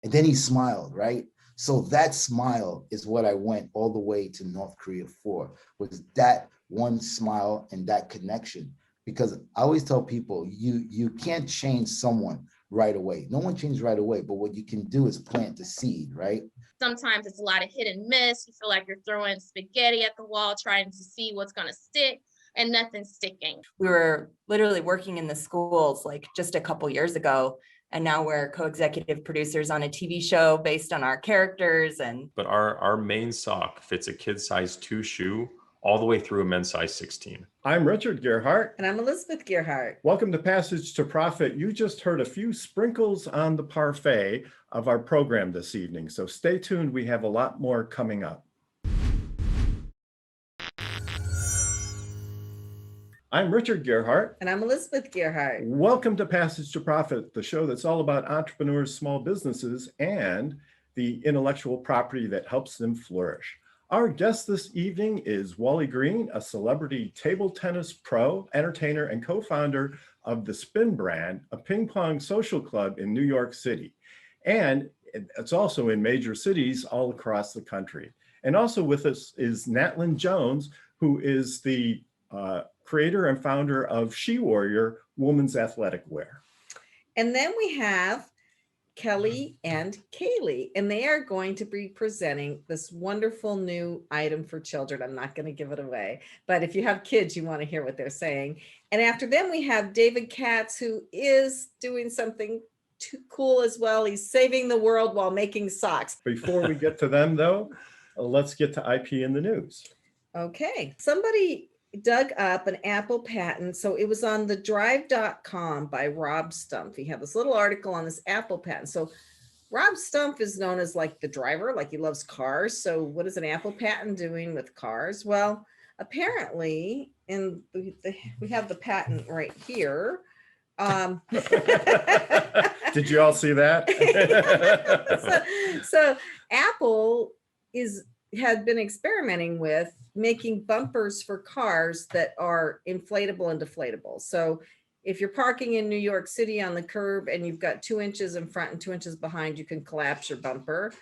And then he smiled, right? So that smile is what I went all the way to North Korea for, was that one smile and that connection. Because I always tell people, you can't change someone right away. No one changes right away, but what you can do is plant the seed, right? Sometimes it's a lot of hit and miss. You feel like you're throwing spaghetti at the wall, trying to see what's going to stick, and nothing's sticking. We were literally working in the schools like just a couple years ago, and now we're co-executive producers on a TV show based on our characters. But our main sock fits a kid size 2 shoe all the way through a men's size 16. I'm Richard Gerhart. And I'm Elizabeth Gerhart. Welcome to Passage to Profit. You just heard a few sprinkles on the parfait of our program this evening. So stay tuned. We have a lot more coming up. I'm Richard Gerhart. And I'm Elizabeth Gerhart. Welcome to Passage to Profit, the show that's all about entrepreneurs, small businesses, and the intellectual property that helps them flourish. Our guest this evening is Wally Green, a celebrity table tennis pro, entertainer, and co-founder of the Spin brand, a ping pong social club in New York City. And it's also in major cities all across the country. And also with us is Natalyn Jones, who is the creator and founder of She Warrior Women's Athletic Wear. And then we have Callie and Callie, and they are going to be presenting this wonderful new item for children. I'm not going to give it away, but if you have kids, you want to hear what they're saying. And after them, we have David Katz, who is doing something too cool as well. He's saving the world while making socks. Before we get to them, though, let's get to IP in the news. Okay, somebody dug up an Apple patent. So it was on thedrive.com by Rob Stumpf. He had this little article on this Apple patent. So Rob Stumpf is known as like the driver, like he loves cars. So what is an Apple patent doing with cars? Well, apparently, and we have the patent right here. Did you all see that? so Apple had been experimenting with making bumpers for cars that are inflatable and deflatable. So if you're parking in New York City on the curb and you've got 2 inches in front and 2 inches behind, you can collapse your bumper.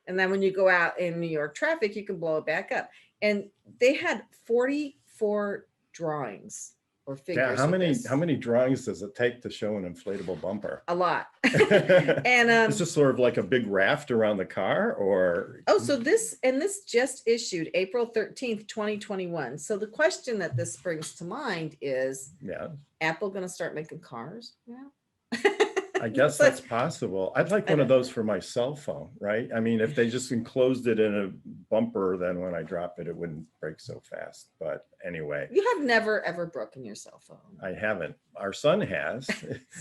And then when you go out in New York traffic, you can blow it back up. And they had 44 drawings or figures. Yeah, how many drawings does it take to show an inflatable bumper? A lot. And it's just sort of like a big raft around the car, or so this just issued April 13th, 2021. So the question that this brings to mind is, Apple going to start making cars? Yeah. I guess that's possible. I'd like one of those for my cell phone, right? I mean, if they just enclosed it in a bumper, then when I drop it, it wouldn't break so fast. But anyway. You have never, ever broken your cell phone. I haven't. Our son has.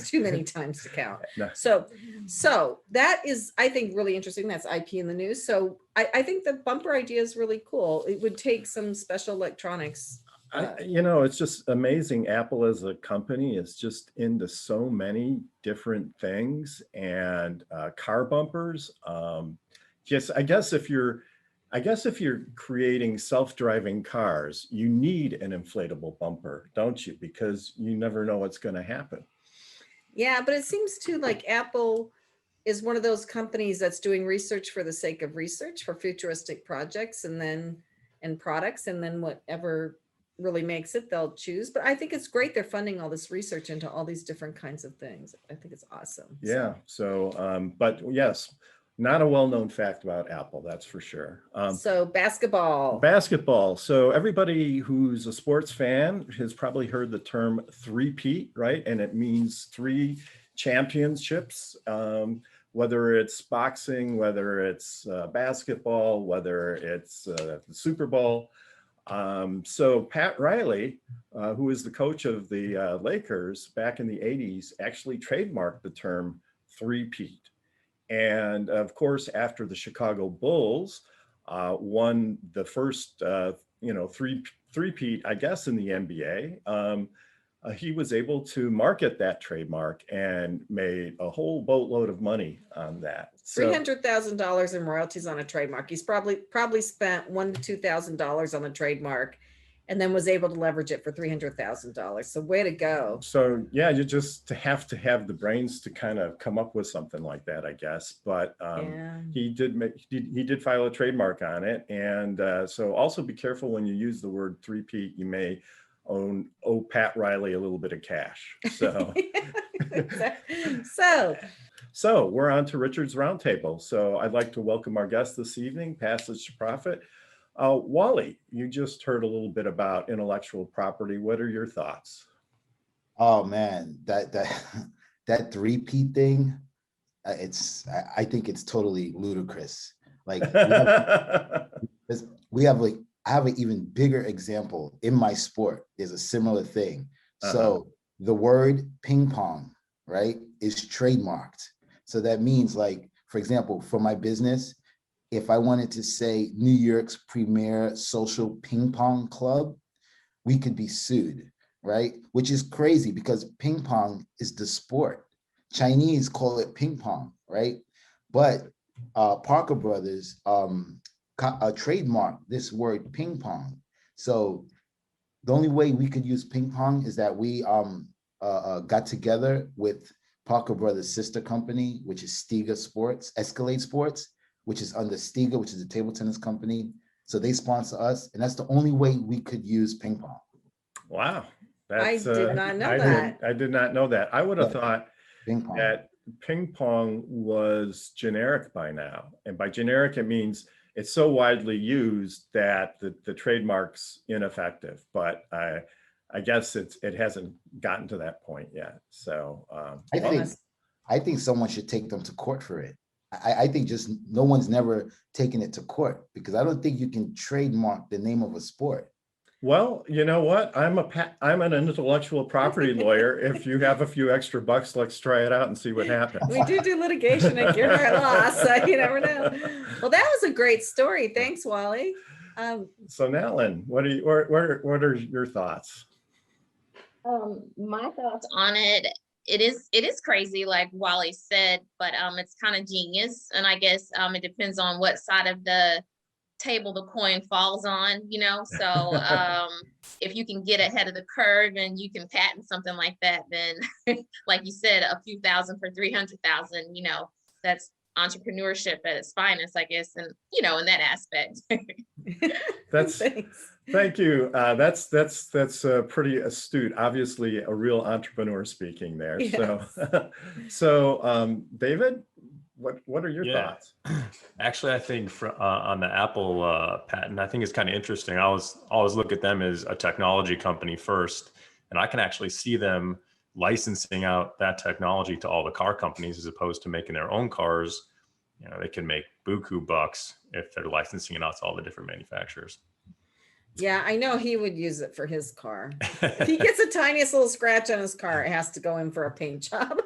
Too many times to count. No. So that is, I think, really interesting. That's IP in the news. So I think the bumper idea is really cool. It would take some special electronics. It's just amazing. Apple as a company is just into so many different things, and car bumpers. I guess if you're creating self-driving cars, you need an inflatable bumper, don't you? Because you never know what's going to happen. Yeah, but it seems too like Apple is one of those companies that's doing research for the sake of research for futuristic projects and products, and then whatever really makes it, they'll choose. But I think it's great they're funding all this research into all these different kinds of things. I think it's awesome. Yeah. But yes, not a well-known fact about Apple, that's for sure. So basketball. So everybody who's a sports fan has probably heard the term three-peat, right? And it means 3 championships, whether it's boxing, whether it's basketball, whether it's the Super Bowl. So Pat Riley, who is the coach of the Lakers back in the 80s, actually trademarked the term three-peat. And of course, after the Chicago Bulls won the first, three-peat, I guess, in the NBA, he was able to market that trademark and made a whole boatload of money on that. So, $300,000 in royalties on a trademark. He's probably spent $1,000 to $2,000 on the trademark, and then was able to leverage it for $300,000. So way to go. So yeah, you just have to have the brains to kind of come up with something like that, I guess. But Yeah. he did file a trademark on it, and so also be careful when you use the word three-peat. You may owe Pat Riley a little bit of cash. So so we're on to Richard's Roundtable. So I'd like to welcome our guest this evening, Passage to Profit. Wally, you just heard a little bit about intellectual property. What are your thoughts? Oh man, that three-peat thing, I think it's totally ludicrous. Like we have like, I have an even bigger example in my sport. There's a similar thing. So the word ping pong, right, is trademarked. So that means, like, for example, for my business, if I wanted to say New York's premier social ping pong club, we could be sued, right? Which is crazy because ping pong is the sport. Chinese call it ping pong, right? But Parker Brothers trademarked this word ping pong. So the only way we could use ping pong is that we got together with Parker Brothers' sister company, which is Stiga Sports, Escalade Sports, which is under Stiga, which is a table tennis company. So they sponsor us, and that's the only way we could use ping pong. Wow. I did not know that. I did not know that. I would have thought Ping pong. that ping pong was generic by now. And by generic, it means it's so widely used that the trademark's ineffective. But I guess it hasn't gotten to that point yet. So I think someone should take them to court for it. I think just no one's never taken it to court, because I don't think you can trademark the name of a sport. well, you know what? I'm an intellectual property lawyer. If you have a few extra bucks, let's try it out and see what happens. We do litigation at Garrett Law, so you never know. Well, that was a great story. Thanks, Wally. So Natlyn, what are your thoughts? My thoughts on it, it is crazy, like Wally said, but it's kind of genius. And I guess it depends on what side of the table the coin falls on, so if you can get ahead of the curve and you can patent something like that, then like you said, a few thousand for 300,000, that's entrepreneurship at its finest, I guess, and in that aspect. Thank you. That's pretty astute. Obviously a real entrepreneur speaking there. Yes. So David, what are your thoughts? Actually, I think on the Apple patent, I think it's kind of interesting. I always look at them as a technology company first, and I can actually see them licensing out that technology to all the car companies as opposed to making their own cars. They can make buku bucks if they're licensing it out to all the different manufacturers. Yeah, I know he would use it for his car. If he gets the tiniest little scratch on his car, it has to go in for a paint job.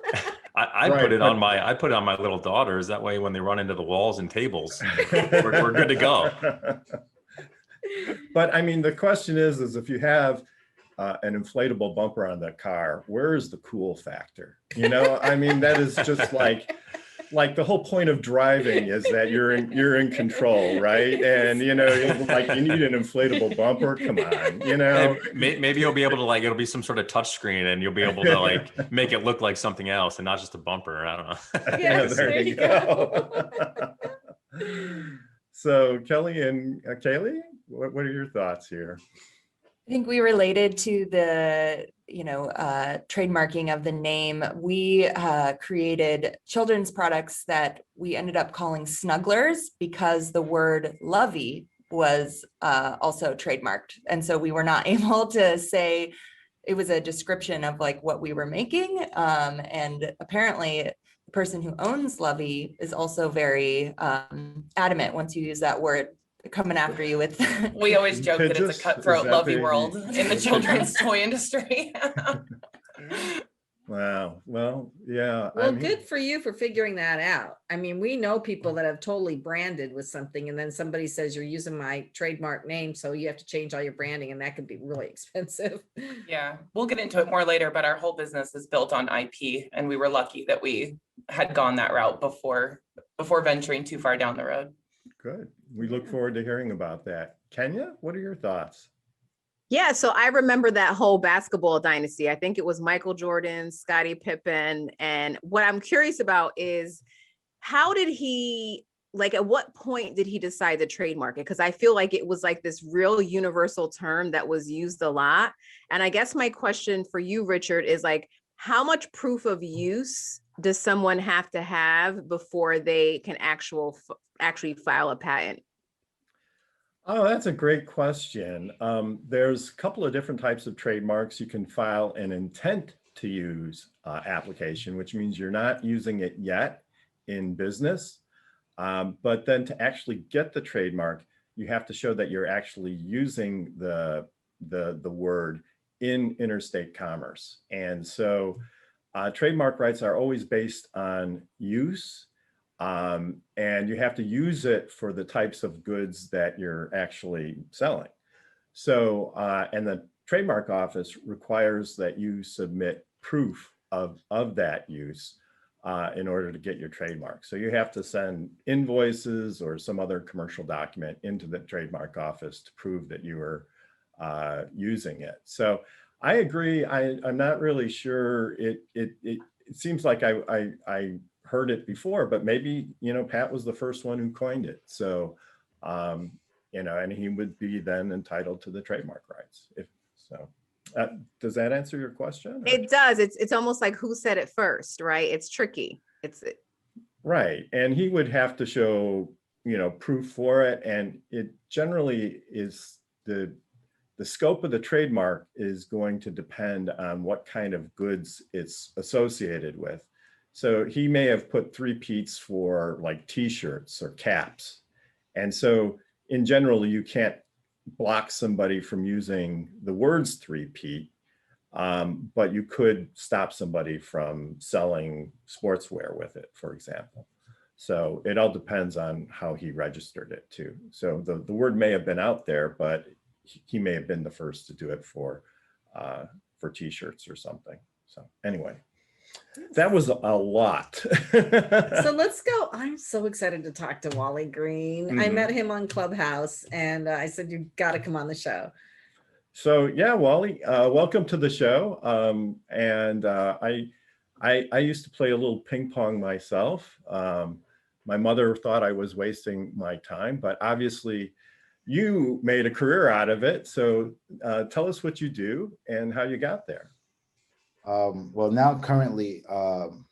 I put it on my little daughters. That way, when they run into the walls and tables, we're good to go. But I mean, the question is if you have an inflatable bumper on that car, where is the cool factor? I mean, that is just like the whole point of driving is that you're in control, right? And like you need an inflatable bumper. Come on, Maybe you'll be able to it'll be some sort of touch screen, and you'll be able to make it look like something else and not just a bumper. I don't know. Yes, there you go. So Kelly and Callie, what are your thoughts here? I think we related to the, trademarking of the name. We created children's products that we ended up calling Snugglers because the word lovey was also trademarked. And so we were not able to say, it was a description of what we were making. And apparently the person who owns Lovey is also very adamant once you use that word, coming after you with. We always joke that it's a cutthroat lovey world in the children's toy industry. Wow. Well, yeah. Well, good for you for figuring that out. I mean, we know people that have totally branded with something, and then somebody says you're using my trademark name, so you have to change all your branding, and that could be really expensive. Yeah, we'll get into it more later, but our whole business is built on IP, and we were lucky that we had gone that route before venturing too far down the road. Good. We look forward to hearing about that. Kenya, what are your thoughts? Yeah, so I remember that whole basketball dynasty. I think it was Michael Jordan, Scottie Pippen. And what I'm curious about is how did he, like, at what point did he decide to trademark it? Because I feel like it was like this real universal term that was used a lot. And I guess my question for you, Richard, is like, how much proof of use does someone have to have before they can actually file a patent? Oh, that's a great question. There's a couple of different types of trademarks. You can file an intent to use application, which means you're not using it yet in business. But then to actually get the trademark, you have to show that you're actually using the word in interstate commerce. And so trademark rights are always based on use. And you have to use it for the types of goods that you're actually selling. So, and the trademark office requires that you submit proof of that use in order to get your trademark. So you have to send invoices or some other commercial document into the trademark office to prove that you were using it. So I agree. I'm not really sure. It seems like I heard it before, but maybe, Pat was the first one who coined it. So, and he would be then entitled to the trademark rights. If so, does that answer your question? It does. It's almost like who said it first, right? It's tricky. Right. And he would have to show, proof for it. And it generally is the scope of the trademark is going to depend on what kind of goods it's associated with. So he may have put 3-peats for like t-shirts or caps. And so in general, you can't block somebody from using the words 3-peat, but you could stop somebody from selling sportswear with it, for example. So it all depends on how he registered it too. So the word may have been out there, but he may have been the first to do it for t-shirts or something. So anyway. That was a lot. So let's go. I'm so excited to talk to Wally Green. Mm-hmm. I met him on Clubhouse and I said, you've got to come on the show. So yeah, Wally, welcome to the show. I used to play a little ping pong myself. My mother thought I was wasting my time, but obviously you made a career out of it. So tell us what you do and how you got there. Well, now currently, I'm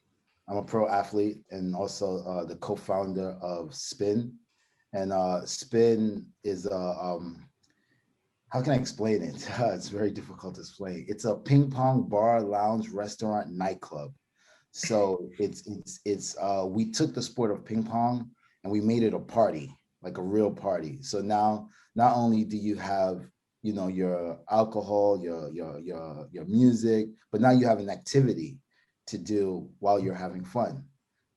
a pro athlete and also the co-founder of Spin. And Spin is how can I explain it? It's very difficult to explain. It's a ping pong bar, lounge, restaurant, nightclub. So we took the sport of ping pong and we made it a party, like a real party. So now not only do you have your alcohol, your music, but now you have an activity to do while you're having fun.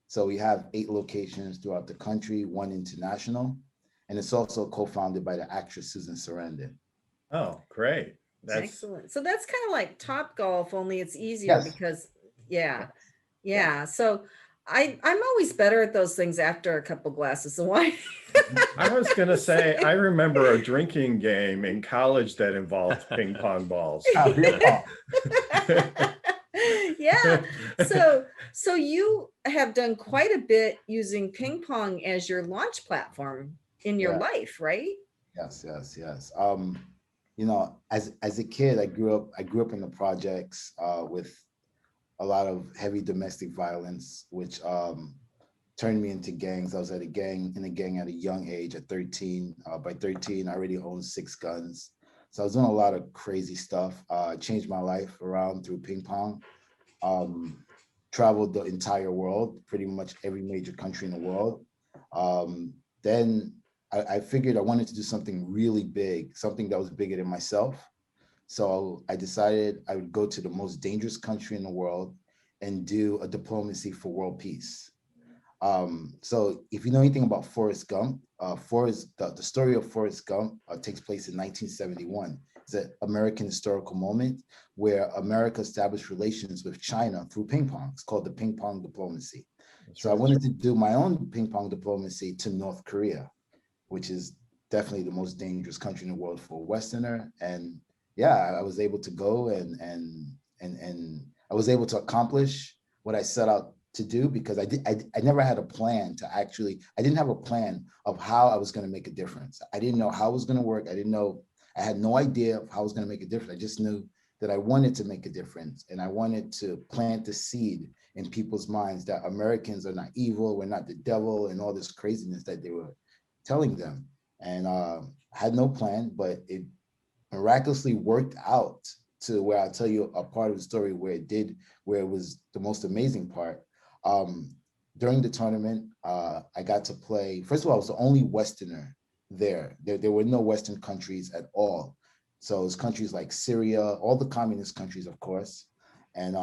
So we have 8 locations throughout the country, 1 international, and it's also co-founded by the actress Susan Sarandon. Oh, great. That's excellent. So that's kind of like Topgolf, only it's easier. Yes. Because yeah. So I'm always better at those things after a couple glasses of wine. I was going to say, I remember a drinking game in college that involved ping pong balls. Yeah. So you have done quite a bit using ping pong as your launch platform in your life, right? Yes. As a kid, I grew up in the projects with a lot of heavy domestic violence, which turned me into gangs. I was in a gang at a young age at 13. By 13, I already owned 6 guns. So I was doing a lot of crazy stuff. Changed my life around through ping pong. Traveled the entire world, pretty much every major country in the world. Then I figured I wanted to do something really big, something that was bigger than myself. So I decided I would go to the most dangerous country in the world and do a diplomacy for world peace. So if you know anything about Forrest Gump, the story of Forrest Gump takes place in 1971. It's an American historical moment where America established relations with China through ping pong. It's called the ping pong diplomacy. So I wanted to do my own ping pong diplomacy to North Korea, which is definitely the most dangerous country in the world for a Westerner. And yeah, I was able to go and I was able to accomplish what I set out to do, because I never had a plan to actually, I didn't have a plan of how I was going to make a difference. I didn't know how it was going to work. I had no idea of how I was going to make a difference. I just knew that I wanted to make a difference, and I wanted to plant the seed in people's minds that Americans are not evil, we're not the devil, and all this craziness that they were telling them. And I had no plan, but it miraculously worked out to where I'll tell you a part of the story where it was the most amazing part. During the tournament, I got to play, first of all, I was the only Westerner there. There were no Western countries at all. So it was countries like Syria, all the communist countries, of course. And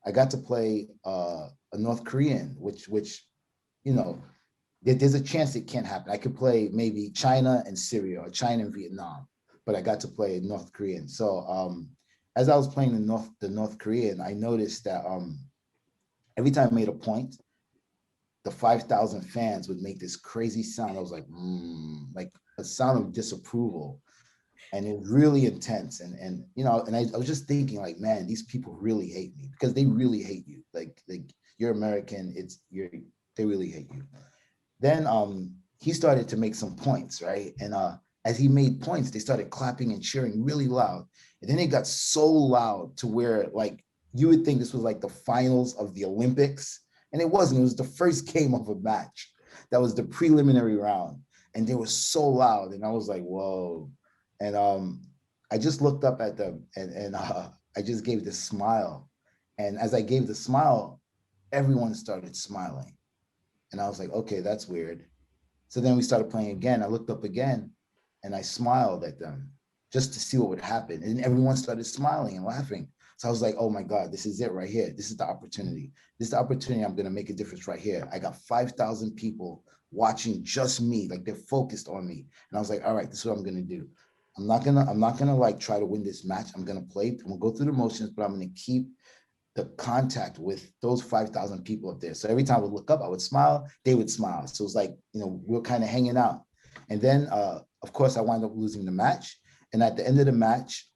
I got to play a North Korean, which there's a chance it can't happen. I could play maybe China and Syria, or China and Vietnam, but I got to play a North Korean. So as I was playing the North Korean, I noticed that every time I made a point, the 5,000 fans would make this crazy sound. I was like a sound of disapproval. And it was really intense. And I was just thinking, like, man, these people really hate me, because they really hate you. Like you're American, they really hate you. Then he started to make some points, right? And as he made points, they started clapping and cheering really loud. And then it got so loud to where, like, you would think this was like the finals of the Olympics. And it wasn't. It was the first game of a match. That was the preliminary round. And they were so loud. And I was like, whoa. And I just looked up at them, and I just gave this smile. And as I gave the smile, everyone started smiling. And I was like, okay, that's weird. So then we started playing again. I looked up again and I smiled at them just to see what would happen. And everyone started smiling and laughing. So I was like, oh my God, this is it right here. This is the opportunity. This is the opportunity. I'm going to make a difference right here. I got 5,000 people watching just me, like they're focused on me. And I was like, all right, this is what I'm going to do. I'm not gonna like try to win this match. I'm gonna play, I'm gonna go through the motions, but I'm gonna keep the contact with those 5,000 people up there. So every time I would look up, I would smile, they would smile. So it's like, we're kind of hanging out. And then of course I wound up losing the match. And at the end of the match,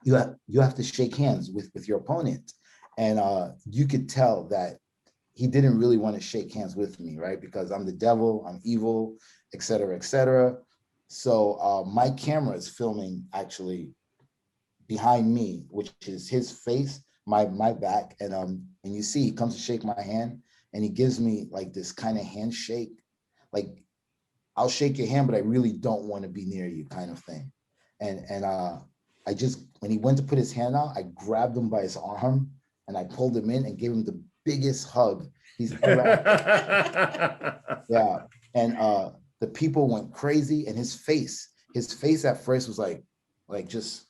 you have to shake hands with your opponent. And you could tell that he didn't really want to shake hands with me, right? Because I'm the devil, I'm evil, et cetera, et cetera. So my camera is filming actually behind me, which is his face, my back, and you see he comes to shake my hand, and he gives me like this kind of handshake, like I'll shake your hand, but I really don't want to be near you, kind of thing. And I just, when he went to put his hand out, I grabbed him by his arm and I pulled him in and gave him the biggest hug he's ever had. Yeah, and the people went crazy, and his face at first was like just,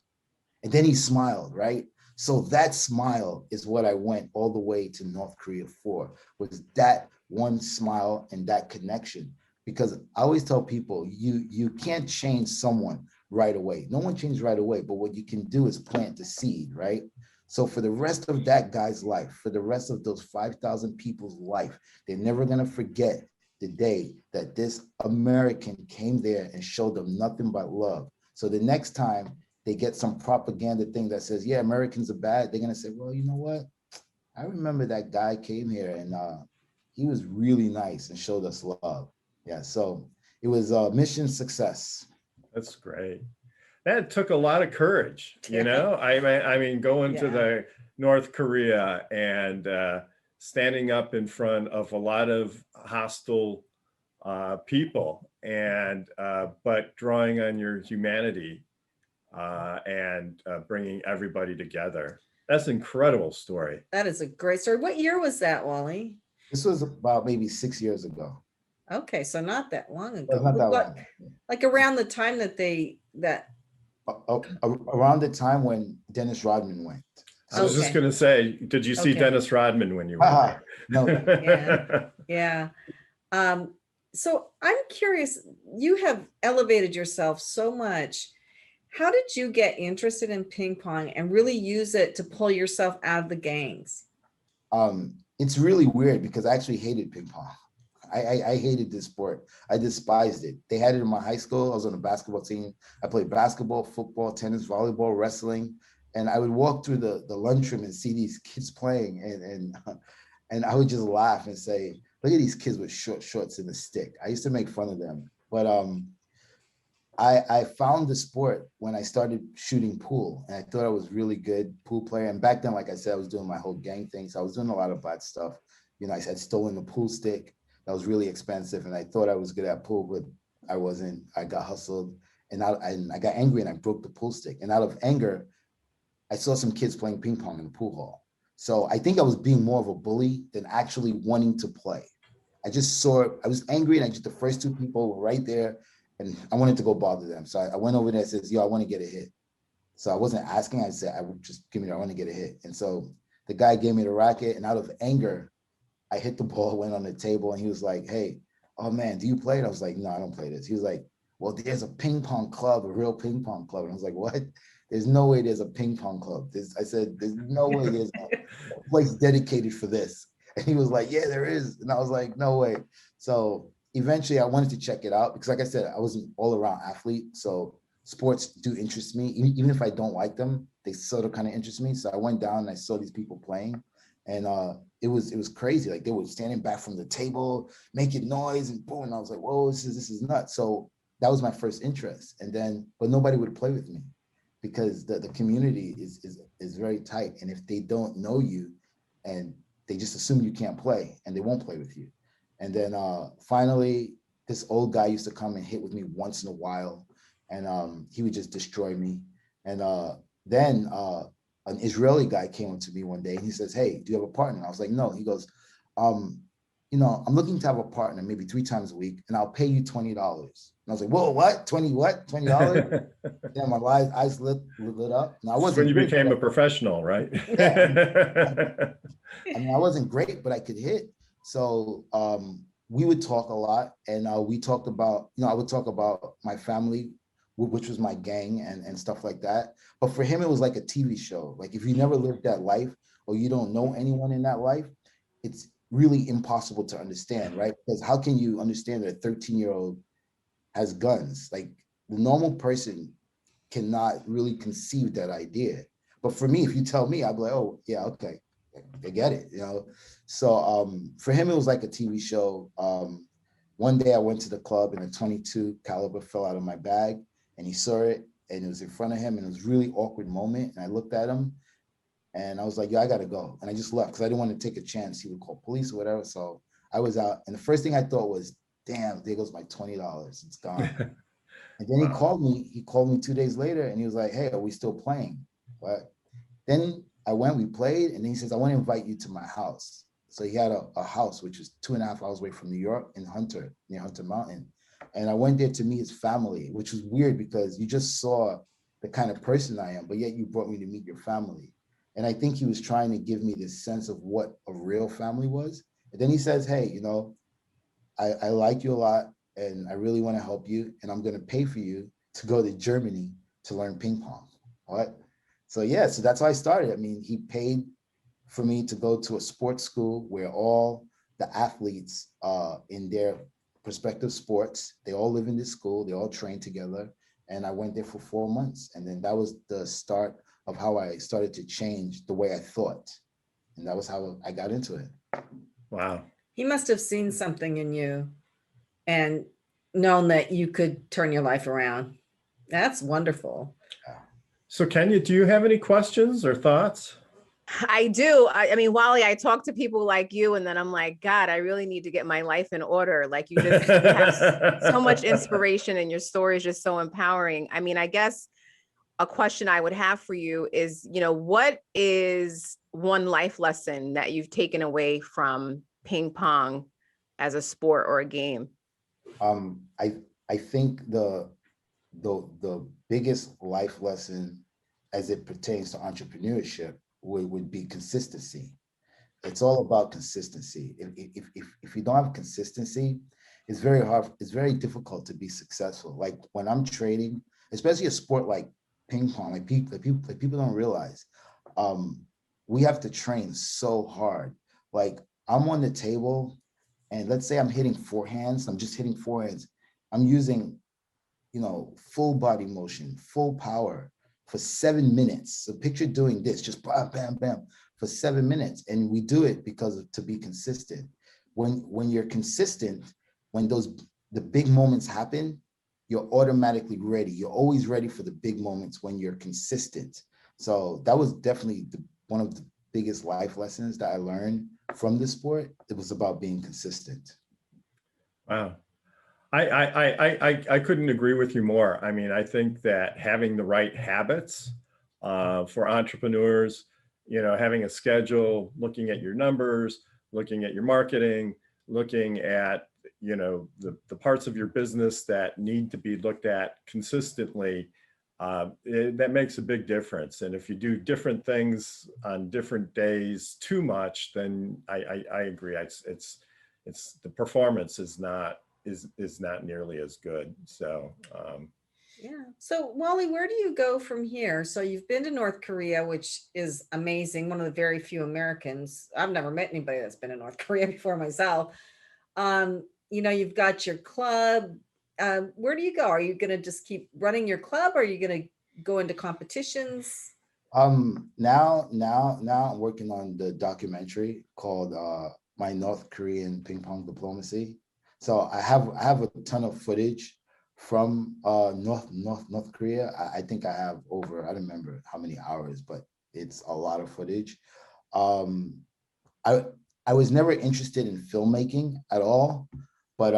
and then he smiled, right? So that smile is what I went all the way to North Korea for, was that one smile and that connection. Because I always tell people, you can't change someone right away. No one changes right away, but what you can do is plant the seed, right? So for the rest of that guy's life, for the rest of those 5,000 people's life, they're never gonna forget the day that this American came there and showed them nothing but love. So the next time they get some propaganda thing that says, yeah, Americans are bad, they're gonna say, well, you know what? I remember that guy came here and he was really nice and showed us love. Yeah, so it was a mission success. That's great. That took a lot of courage, I mean, going to the North Korea and standing up in front of a lot of hostile people, and but drawing on your humanity and bringing everybody together. That's an incredible story. That is a great story. What year was that, Wally? This was about maybe 6 years ago. Okay, so not that long ago. Not that long. Like around the time that around the time when Dennis Rodman went. I was just going to say, did you see Dennis Rodman when you were there? No. Yeah. So I'm curious, you have elevated yourself so much. How did you get interested in ping pong and really use it to pull yourself out of the gangs? It's really weird because I actually hated ping pong. I hated this sport. I despised it. They had it in my high school. I was on a basketball team. I played basketball, football, tennis, volleyball, wrestling. And I would walk through the lunchroom and see these kids playing, and I would just laugh and say, look at these kids with short shorts and a stick. I used to make fun of them. But I found the sport when I started shooting pool, and I thought I was really good pool player. And back then, like I said, I was doing my whole gang thing. So I was doing a lot of bad stuff. You know, I had stolen the pool stick that was really expensive, and I thought I was good at pool, but I wasn't. I got hustled, and I got angry, and I broke the pool stick. And out of anger, I saw some kids playing ping pong in the pool hall. So I think I was being more of a bully than actually wanting to play. I just saw it. I was angry, and I just, the first two people were right there, and I wanted to go bother them. So I went over there and says, yo, I want to get a hit. So I wasn't asking. I said, I would just give me, I want to get a hit. And so the guy gave me the racket, and out of anger, I hit the ball, went on the table, and he was like, hey, oh man, do you play it? I was like, no, I don't play this. He was like, well, there's a ping pong club, a real ping pong club. And I was like, what? There's no way there's a ping pong club. I said, there's no way there's a place dedicated for this. And he was like, yeah, there is. And I was like, no way. So eventually I wanted to check it out because, like I said, I was an all-around athlete. So sports do interest me. Even if I don't like them, they sort of kind of interest me. So I went down and I saw these people playing. And it was crazy. Like they were standing back from the table, making noise, and boom. And I was like, whoa, this is nuts. So that was my first interest. And then, but nobody would play with me because the community is very tight. And if they don't know you and they just assume you can't play, and they won't play with you. And then finally, this old guy used to come and hit with me once in a while, and he would just destroy me. And then an Israeli guy came up to me one day and he says, hey, do you have a partner? And I was like, no. He goes, you know, I'm looking to have a partner maybe 3 times a week, and I'll pay you $20. And I was like, whoa, what? 20 what? $20? Then my eyes lit up. And I wasn't when you great, became a professional, right? Yeah. I mean, I wasn't great, but I could hit. So we would talk a lot, and we talked about, you know, I would talk about my family, which was my gang and stuff like that. But for him, it was like a TV show. Like if you never lived that life or you don't know anyone in that life, it's really impossible to understand, right? Because how can you understand that a 13-year-old has guns? Like the normal person cannot really conceive that idea. But for me, if you tell me, I'd be like, oh yeah, okay, I get it, you know? So for him, it was like a TV show. One day I went to the club and a .22 caliber fell out of my bag, and he saw it, and it was in front of him, and it was a really awkward moment. And I looked at him and I was like, yo, I gotta go. And I just left because I didn't want to take a chance he would call police or whatever. So I was out, and the first thing I thought was, damn, there goes my $20. It's gone. And then he called me 2 days later, and he was like, hey, are we still playing? But then I went, we played, and then he says, I want to invite you to my house. So he had a house, which was 2.5 hours away from New York, in Hunter, near Hunter Mountain. And I went there to meet his family, which was weird because you just saw the kind of person I am, but yet you brought me to meet your family. And I think he was trying to give me this sense of what a real family was. And then he says, hey, you know, I like you a lot, and I really want to help you, and I'm going to pay for you to go to Germany to learn ping pong. What? So yeah, so that's how I started. I mean, he paid for me to go to a sports school where all the athletes in their respective sports, they all live in this school, they all train together. And I went there for 4 months. And then that was the start of how I started to change the way I thought. And that was how I got into it. Wow. He must have seen something in you and known that you could turn your life around. That's wonderful. So Kenya, do you have any questions or thoughts? I do. I mean, Wally, I talk to people like you, and then I'm like, God, I really need to get my life in order. Like you just have so much inspiration, and your story is just so empowering. I mean, I guess a question I would have for you is, you know, what is one life lesson that you've taken away from ping pong as a sport or a game? I think the biggest life lesson as it pertains to entrepreneurship would be consistency. It's all about consistency. If you don't have consistency, it's very hard, it's very difficult to be successful. Like when I'm trading, especially a sport like ping pong, like people don't realize, we have to train so hard. Like I'm on the table and let's say I'm hitting forehands, I'm just hitting forehands, I'm using, full body motion, full power for 7 minutes. So picture doing this, just bam, bam, bam, for 7 minutes. And we do it to be consistent. When you're consistent, when the big moments happen, you're automatically ready. You're always ready for the big moments when you're consistent. So that was definitely one of the biggest life lessons that I learned from the sport. It was about being consistent. Wow. I couldn't agree with you more. I mean, I think that having the right habits for entrepreneurs, having a schedule, looking at your numbers, looking at your marketing, looking at, the parts of your business that need to be looked at consistently, that makes a big difference. And if you do different things on different days too much, then I agree. It's the performance is not nearly as good. So yeah. So Wally, where do you go from here? So you've been to North Korea, which is amazing. One of the very few Americans. I've never met anybody that's been in North Korea before myself. You've got your club. Where do you go? Are you going to just keep running your club? Or are you going to go into competitions? Now I'm working on the documentary called My North Korean Ping Pong Diplomacy. So I have a ton of footage from North Korea. I think I have over, I don't remember how many hours, but it's a lot of footage. I was never interested in filmmaking at all, but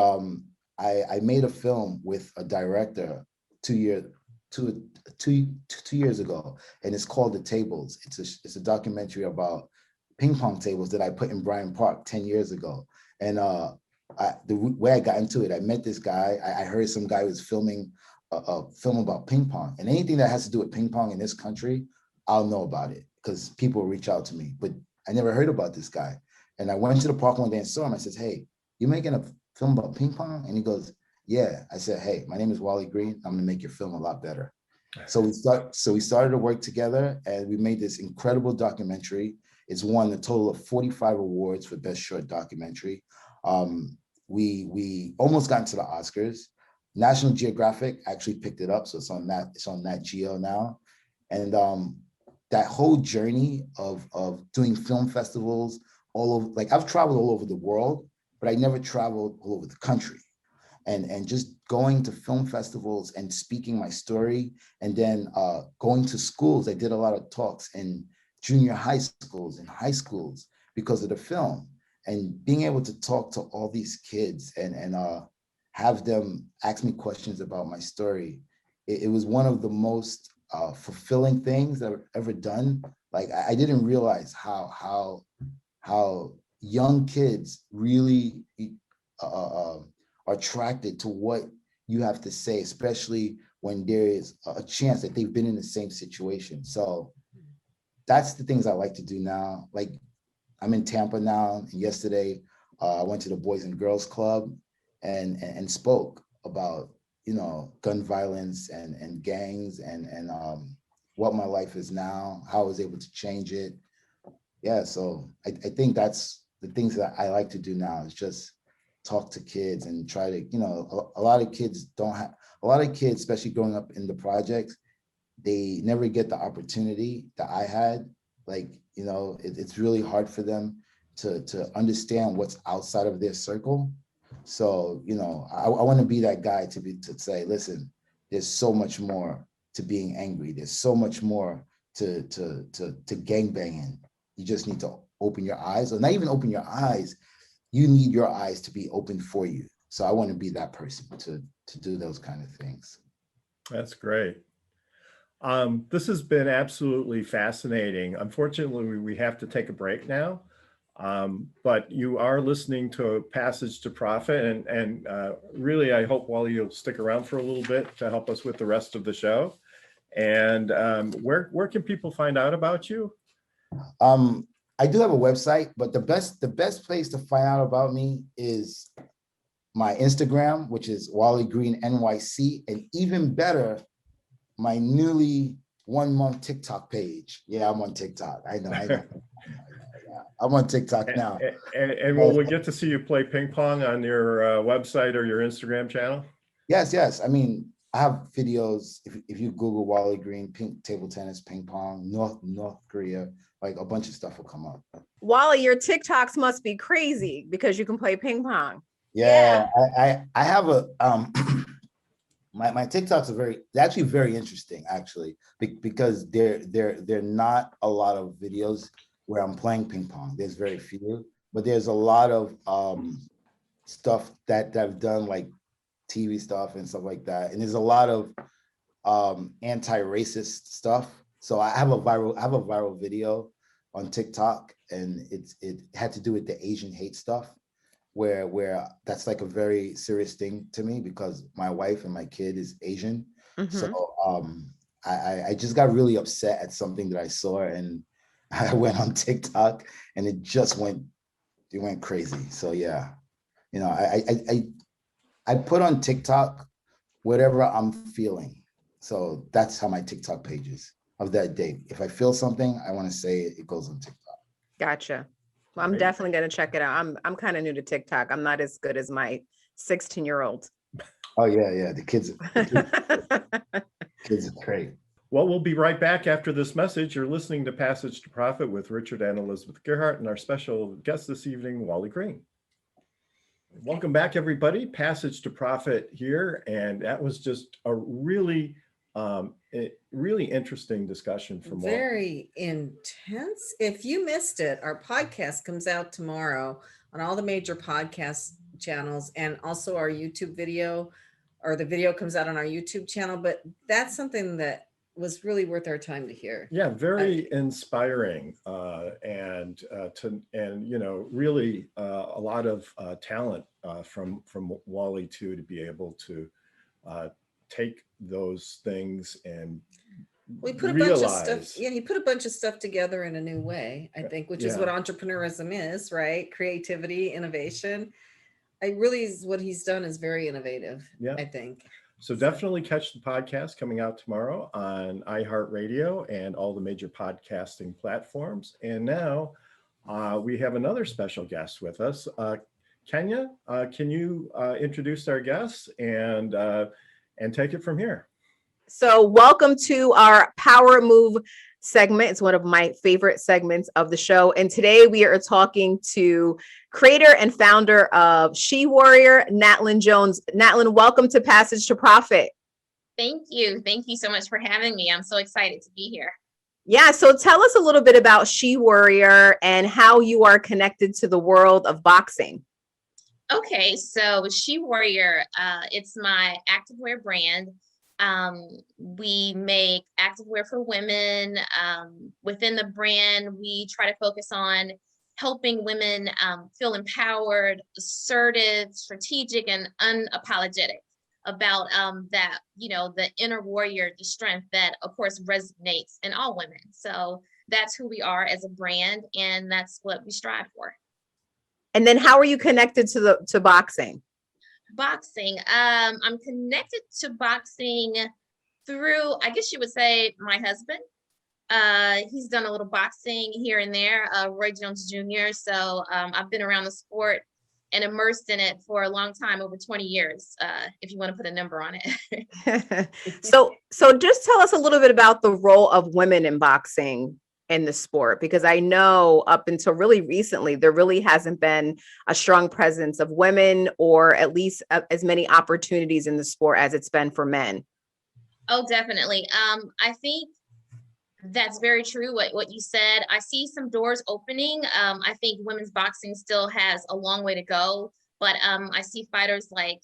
I made a film with a director 2 years ago, and it's called The Tables. It's a documentary about ping pong tables that I put in Bryant Park 10 years ago. And the way I got into it, I met this guy. I heard some guy was filming a film about ping pong, and anything that has to do with ping pong in this country, I'll know about it because people reach out to me. But I never heard about this guy. And I went to the park one day and saw him. I said, "Hey, you making a film about ping pong?" And he goes, "Yeah." I said, "Hey, my name is Wally Green. I'm gonna make your film a lot better." So we started to work together, and we made this incredible documentary. It's won a total of 45 awards for Best Short Documentary. We almost got into the Oscars. National Geographic actually picked it up, so it's on Nat Geo now. And that whole journey of doing film festivals all over, like I've traveled all over the world, but I never traveled all over the country. And just going to film festivals and speaking my story, and then going to schools. I did a lot of talks in junior high schools and high schools because of the film, and being able to talk to all these kids and have them ask me questions about my story. It was one of the most fulfilling things that I've ever done. Like I didn't realize how young kids really are attracted to what you have to say, especially when there is a chance that they've been in the same situation. So that's the things I like to do now. Like I'm in Tampa now, and yesterday I went to the Boys and Girls Club and spoke about gun violence and gangs and what my life is now, how I was able to change it. Yeah, so I think that's the things that I like to do now, is just talk to kids and try to, a lot of kids, especially growing up in the projects, they never get the opportunity that I had. Like, it's really hard for them to understand what's outside of their circle. So, I want to be that guy to say, listen, there's so much more to being angry. There's so much more to gangbanging. You just need to open your eyes, or not even open your eyes. You need your eyes to be open for you. So I want to be that person to do those kind of things. That's great. This has been absolutely fascinating. Unfortunately, we have to take a break now, but you are listening to Passage to Profit, and really, I hope, Wally, you'll stick around for a little bit to help us with the rest of the show. And where can people find out about you? I do have a website, but the best place to find out about me is my Instagram, which is Wally Green NYC, and even better, my newly 1 month TikTok page. Yeah, I'm on TikTok. I know. I'm on TikTok now. And will we get to see you play ping pong on your website or your Instagram channel? Yes. I mean, I have videos. If you Google Wally Green, table tennis, ping pong, North Korea, like a bunch of stuff will come up. Wally, your TikToks must be crazy because you can play ping pong. Yeah. I have a my TikToks are actually very interesting, actually, because they're not a lot of videos where I'm playing ping pong. There's very few, but there's a lot of stuff that I've done, like TV stuff and stuff like that. And there's a lot of anti-racist stuff. So I have a viral video on TikTok, and it had to do with the Asian hate stuff, where that's like a very serious thing to me because my wife and my kid is Asian. Mhm. So I just got really upset at something that I saw, and I went on TikTok, and it went crazy. So yeah, you know, I put on TikTok whatever I'm feeling. So that's how my TikTok page is of that day. If I feel something, I want to say it goes on TikTok. Gotcha. Well, I'm Right. definitely going to check it out. I'm kind of new to TikTok. I'm not as good as my 16-year-old. Oh yeah. The kids are great. Well, we'll be right back after this message. You're listening to Passage to Profit with Richard and Elizabeth Gerhardt and our special guest this evening, Wally Green. Welcome back, everybody. Passage to Profit here. And that was just a really interesting discussion from Wally. Very intense. If you missed it, our podcast comes out tomorrow on all the major podcast channels, and also our YouTube video, or the video comes out on our YouTube channel. But that's something that was really worth our time to hear. Yeah, very inspiring, and you know, really a lot of talent from Wally too, to be able to take those things and We put a realize. bunch of stuff. Yeah, he put a bunch of stuff together in a new way, I think, which is Yeah. what entrepreneurism is, right? Creativity, innovation. What he's done is very innovative, Yeah. I think. So definitely catch the podcast coming out tomorrow on iHeartRadio and all the major podcasting platforms. And now we have another special guest with us. Kenya, can you introduce our guest and take it from here? So welcome to our Power Move segment. It's one of my favorite segments of the show. And today we are talking to creator and founder of She Warrior, Natalyn Jones. Natlyn, welcome to Passage to Profit. Thank you. Thank you so much for having me. I'm so excited to be here. Yeah, so tell us a little bit about She Warrior and how you are connected to the world of boxing. Okay, so She Warrior, it's my activewear brand. We make activewear for women. Within the brand, we try to focus on helping women feel empowered, assertive, strategic, and unapologetic about that, you know, the inner warrior, the strength that, of course, resonates in all women. So that's who we are as a brand, and that's what we strive for. And then how are you connected to boxing? Boxing. I'm connected to boxing through, I guess you would say, my husband. He's done a little boxing here and there, Roy Jones Jr. So I've been around the sport and immersed in it for a long time, over 20 years, if you want to put a number on it. So just tell us a little bit about the role of women in boxing in the sport, because I know up until really recently, there really hasn't been a strong presence of women, or at least as many opportunities in the sport as it's been for men. Oh, definitely. I think that's very true. What you said. I see some doors opening. I think women's boxing still has a long way to go, but I see fighters like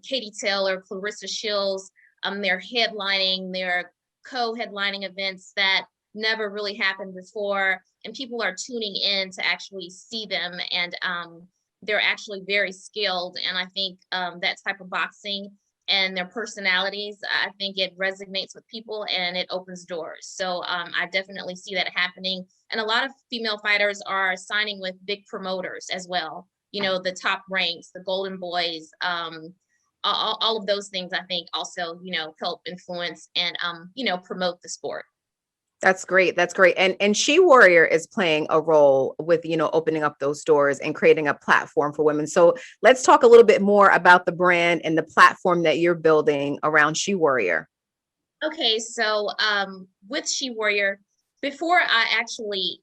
Katie Taylor, Clarissa Shields. They're headlining, they're co-headlining events that never really happened before, and people are tuning in to actually see them, and they're actually very skilled. And I think that type of boxing and their personalities, I think it resonates with people and it opens doors. So I definitely see that happening. And a lot of female fighters are signing with big promoters as well. You know, the Top Ranks, the Golden Boys, all of those things, I think also, you know, help influence and, you know, promote the sport. That's great. That's great. And She Warrior is playing a role with, opening up those doors and creating a platform for women. So let's talk a little bit more about the brand and the platform that you're building around She Warrior. Okay, so with She Warrior, before I actually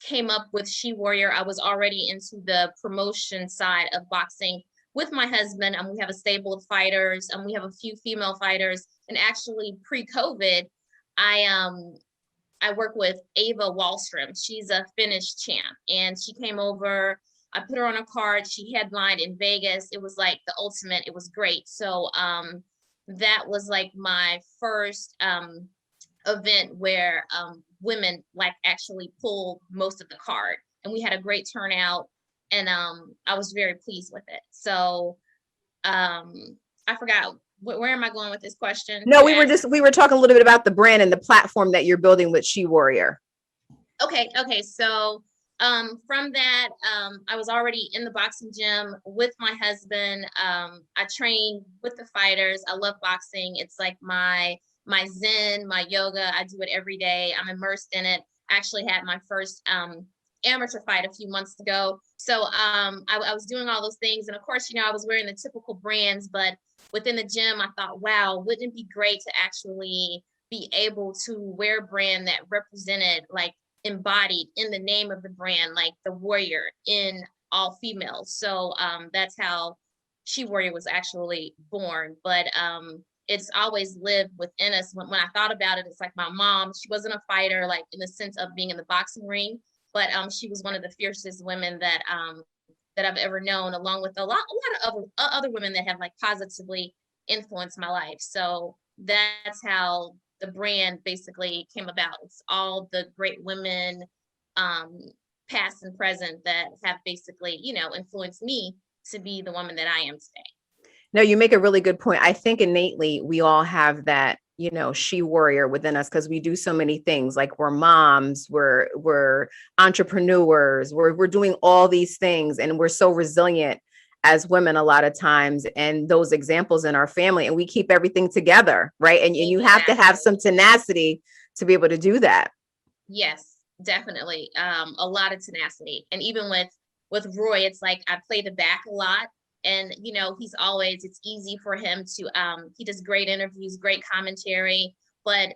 came up with She Warrior, I was already into the promotion side of boxing with my husband, and we have a stable of fighters, and we have a few female fighters. And actually, pre-COVID, I work with Ava Wallstrom. She's a Finnish champ, and she came over. I put her on a card. She headlined in Vegas. It was like the ultimate. It was great. So that was like my first event where women like actually pulled most of the card, and we had a great turnout, and I was very pleased with it. So I forgot where am I going with this question? No, we were talking a little bit about the brand and the platform that you're building with She Warrior. Okay. So from that, I was already in the boxing gym with my husband. I train with the fighters. I love boxing. It's like my zen, my yoga. I do it every day. I'm immersed in it. I actually had my first amateur fight a few months ago. So I was doing all those things. And of course, I was wearing the typical brands, but within the gym, I thought, wow, wouldn't it be great to actually be able to wear a brand that represented, like, embodied in the name of the brand, like the warrior in all females. So that's how She Warrior was actually born. But it's always lived within us. When I thought about it, it's like my mom, she wasn't a fighter, like in the sense of being in the boxing ring, but she was one of the fiercest women that I've ever known, along with a lot of other women that have like positively influenced my life. So that's how the brand basically came about. It's all the great women, past and present, that have basically, influenced me to be the woman that I am today. No, you make a really good point. I think innately we all have that, She Warrior within us, because we do so many things. Like, we're moms, we're entrepreneurs, we're doing all these things, and we're so resilient as women a lot of times, and those examples in our family, and we keep everything together, right? And you have to have some tenacity to be able to do that. Yes, definitely. A lot of tenacity. And even with Roy, it's like I play the back a lot. And, it's easy for him to, he does great interviews, great commentary, but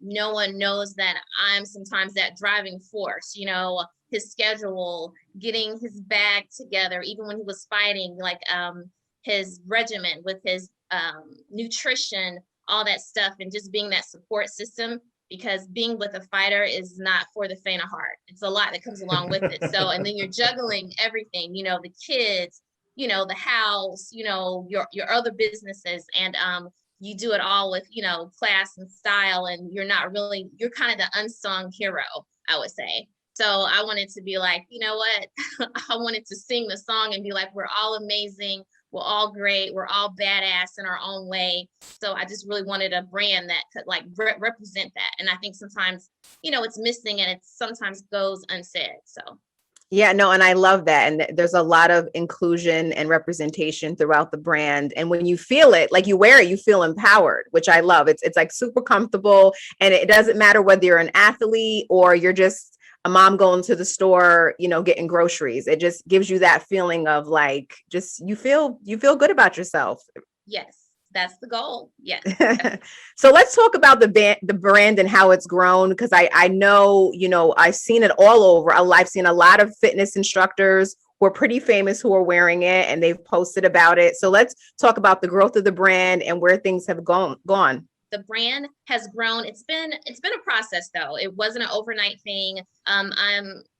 no one knows that I'm sometimes that driving force, his schedule, getting his bag together, even when he was fighting, like his regimen with his nutrition, all that stuff, and just being that support system, because being with a fighter is not for the faint of heart. It's a lot that comes along with it. So, and then you're juggling everything, the kids, the house, your other businesses, and you do it all with, class and style, and you're kind of the unsung hero, I would say. So I wanted to be like, you know what? I wanted to sing the song and be like, we're all amazing. We're all great. We're all badass in our own way. So I just really wanted a brand that could like represent that. And I think sometimes, it's missing, and it sometimes goes unsaid. So. Yeah, no, and I love that. And there's a lot of inclusion and representation throughout the brand. And when you feel it, like you wear it, you feel empowered, which I love. It's like super comfortable. And it doesn't matter whether you're an athlete or you're just a mom going to the store, getting groceries. It just gives you that feeling of like, just you feel good about yourself. Yes. That's the goal. Yes. So let's talk about the brand and how it's grown, because I know, I've seen it all over. I've seen a lot of fitness instructors who are pretty famous who are wearing it, and they've posted about it. So let's talk about the growth of the brand and where things have gone. The brand has grown. It's been a process, though. It wasn't an overnight thing. I'm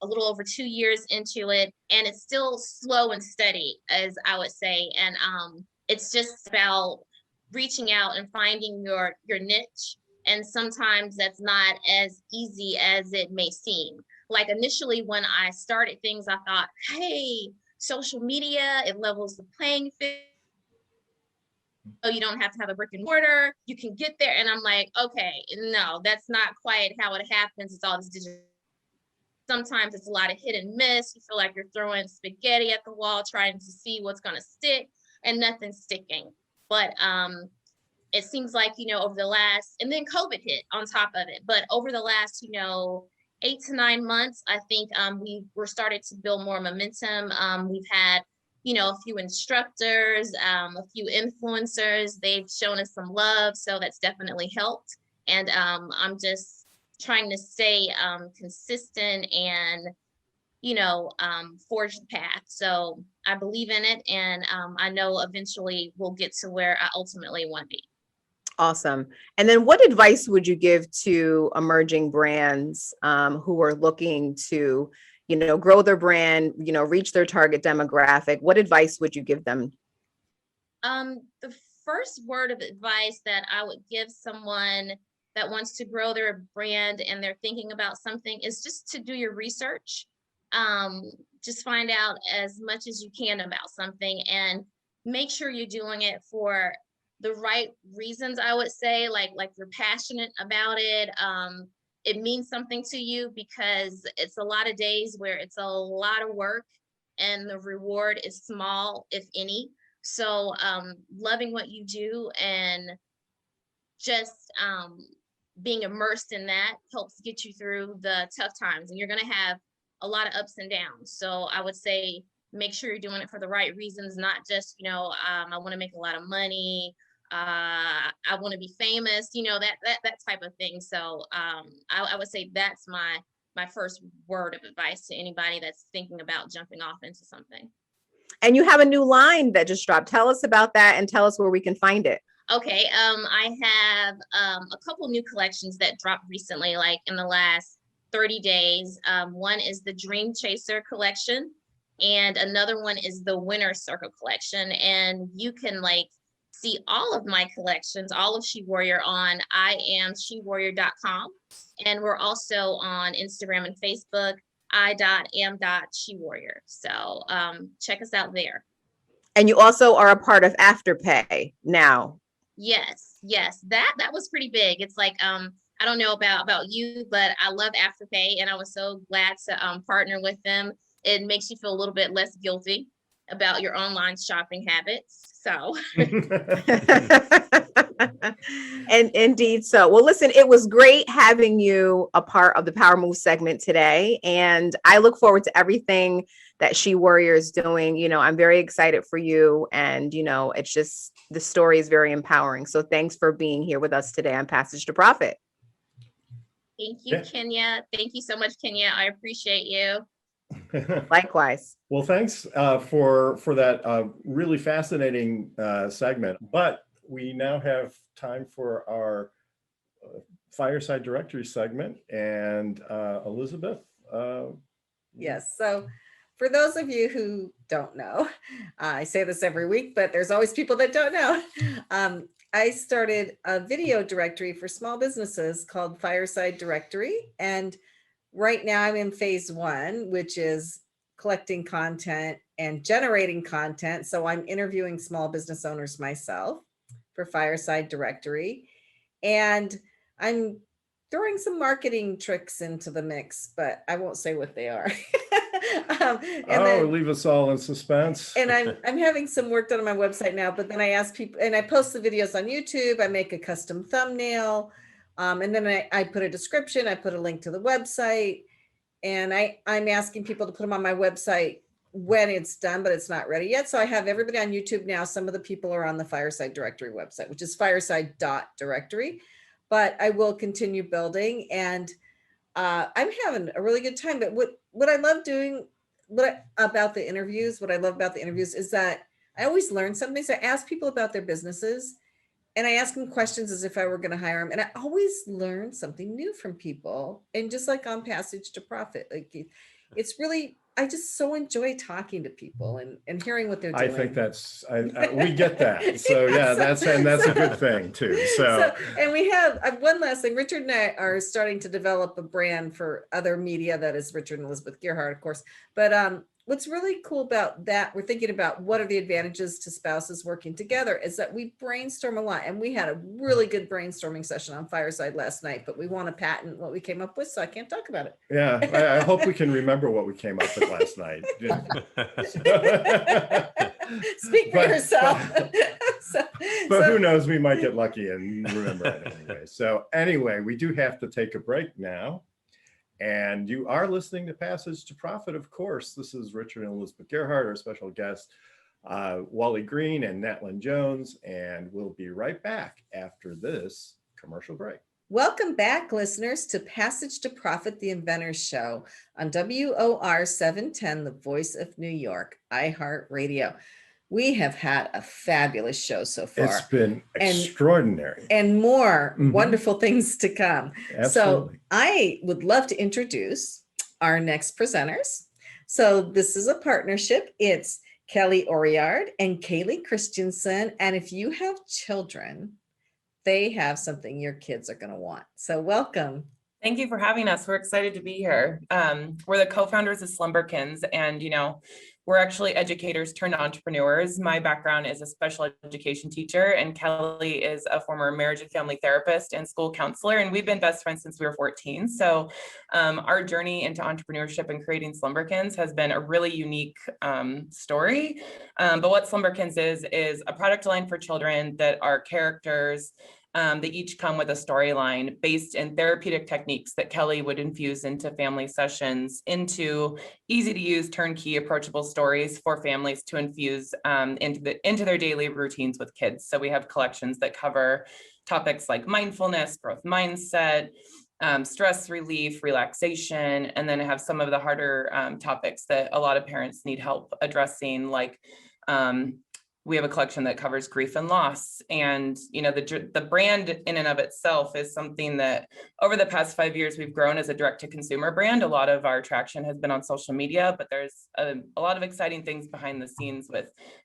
a little over 2 years into it, and it's still slow and steady, as I would say. And it's just about reaching out and finding your niche. And sometimes that's not as easy as it may seem. Like initially when I started things, I thought, hey, social media, it levels the playing field. So you don't have to have a brick and mortar. You can get there. And I'm like, okay, no, that's not quite how it happens. It's all this digital. Sometimes it's a lot of hit and miss. You feel like you're throwing spaghetti at the wall, trying to see what's going to stick, and nothing's sticking. But it seems like, over the last, and then COVID hit on top of it, but over the last, 8 to 9 months, I think we're started to build more momentum. We've had, a few instructors, a few influencers. They've shown us some love, so that's definitely helped. And I'm just trying to stay consistent and, forge the path. So I believe in it, and I know eventually we'll get to where I ultimately want to be. Awesome. And then what advice would you give to emerging brands who are looking to, grow their brand, reach their target demographic? What advice would you give them? The first word of advice that I would give someone that wants to grow their brand and they're thinking about something is just to do your research. Just find out as much as you can about something and make sure you're doing it for the right reasons. I would say like you're passionate about it. It means something to you, because it's a lot of days where it's a lot of work and the reward is small, if any. So loving what you do and just being immersed in that helps get you through the tough times. And you're going to have a lot of ups and downs. So I would say make sure you're doing it for the right reasons, not just, I want to make a lot of money. I want to be famous, that type of thing. So I would say that's my first word of advice to anybody that's thinking about jumping off into something. And you have a new line that just dropped. Tell us about that and tell us where we can find it. Okay. I have a couple new collections that dropped recently, like in the last 30 days. One is the Dream Chaser collection, and another one is the Winner Circle collection. And you can see all of my collections, all of She Warrior, on IamSheWarrior.com. And we're also on Instagram and Facebook, I.am.SheWarrior. So check us out there. And you also are a part of Afterpay now. Yes, that was pretty big. It's like I don't know about you, but I love Afterpay, and I was so glad to partner with them. It makes you feel a little bit less guilty about your online shopping habits. So and indeed so. Well, listen, it was great having you a part of the Power Move segment today, and I look forward to everything that She Warrior is doing. I'm very excited for you, and it's just, the story is very empowering. So thanks for being here with us today on Passage to Profit. Thank you, Kenya. Thank you so much, Kenya. I appreciate you. Likewise. Well, thanks for that really fascinating segment. But we now have time for our Fireside Directory segment. And Elizabeth. Yes. So for those of you who don't know, I say this every week, but there's always people that don't know. I started a video directory for small businesses called Fireside Directory. And right now I'm in phase 1, which is collecting content and generating content. So I'm interviewing small business owners myself for Fireside Directory. And I'm throwing some marketing tricks into the mix, but I won't say what they are. Leave us all in suspense. And I'm having some work done on my website now, but then I ask people, and I post the videos on YouTube. I make a custom thumbnail. And then I put a description, I put a link to the website, and I'm asking people to put them on my website when it's done, but it's not ready yet. So I have everybody on YouTube now. Some of the people are on the Fireside Directory website, which is fireside.directory, but I will continue building, and I'm having a really good time. But what I love doing, what I love about the interviews is that I always learn something. So I ask people about their businesses, and I ask them questions as if I were going to hire them. And I always learn something new from people. And just like on Passage to Profit, it's really, I just so enjoy talking to people and hearing what they're doing. I think we get that. So yeah, that's a good thing too. So and we have one last thing. Richard and I are starting to develop a brand for other media that is Richard and Elizabeth Gearhart, of course. But what's really cool about that, we're thinking about what are the advantages to spouses working together, is that we brainstorm a lot. And we had a really good brainstorming session on Fireside last night, but we want to patent what we came up with, so I can't talk about it. Yeah, I hope we can remember what we came up with last night. Speak for yourself. But So- who knows, we might get lucky and remember it anyway. So anyway, we do have to take a break now. And you are listening to Passage to Profit, of course. This is Richard and Elizabeth Gerhardt, our special guest, Wally Green and Natalyn Jones, and we'll be right back after this commercial break. Welcome back, listeners, to Passage to Profit, the Inventors Show on WOR 710, the voice of New York, iHeartRadio. We have had a fabulous show so far. It's been extraordinary. And more wonderful things to come. Absolutely. So I would love to introduce our next presenters. So this is a partnership. It's Callie Oriard and Callie Christensen. And if you have children, they have something your kids are going to want. So welcome. Thank you for having us. We're excited to be here. We're the co-founders of Slumberkins, and we're actually educators turned entrepreneurs. My background is a special education teacher, and Kelly is a former marriage and family therapist and school counselor, and we've been best friends since we were 14. So our journey into entrepreneurship and creating Slumberkins has been a really unique story. But what Slumberkins is a product line for children that are characters. They each come with a storyline based in therapeutic techniques that Kelly would infuse into family sessions, into easy to use, turnkey, approachable stories for families to infuse into their daily routines with kids. So we have collections that cover topics like mindfulness, growth mindset, stress relief, relaxation, and then have some of the harder topics that a lot of parents need help addressing, like we have a collection that covers grief and loss. And, the brand in and of itself is something that over the past 5 years, we've grown as a direct to consumer brand. A lot of our traction has been on social media, but there's a lot of exciting things behind the scenes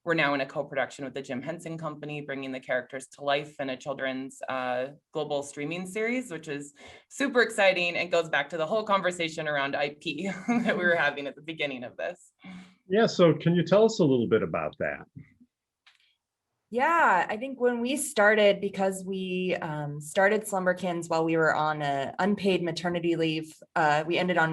we're now in a co-production with the Jim Henson Company, bringing the characters to life in a children's global streaming series, which is super exciting and goes back to the whole conversation around IP that we were having at the beginning of this. Yeah, so can you tell us a little bit about that? Yeah, I think when we started, because we started Slumberkins while we were on an unpaid maternity leave, we ended up on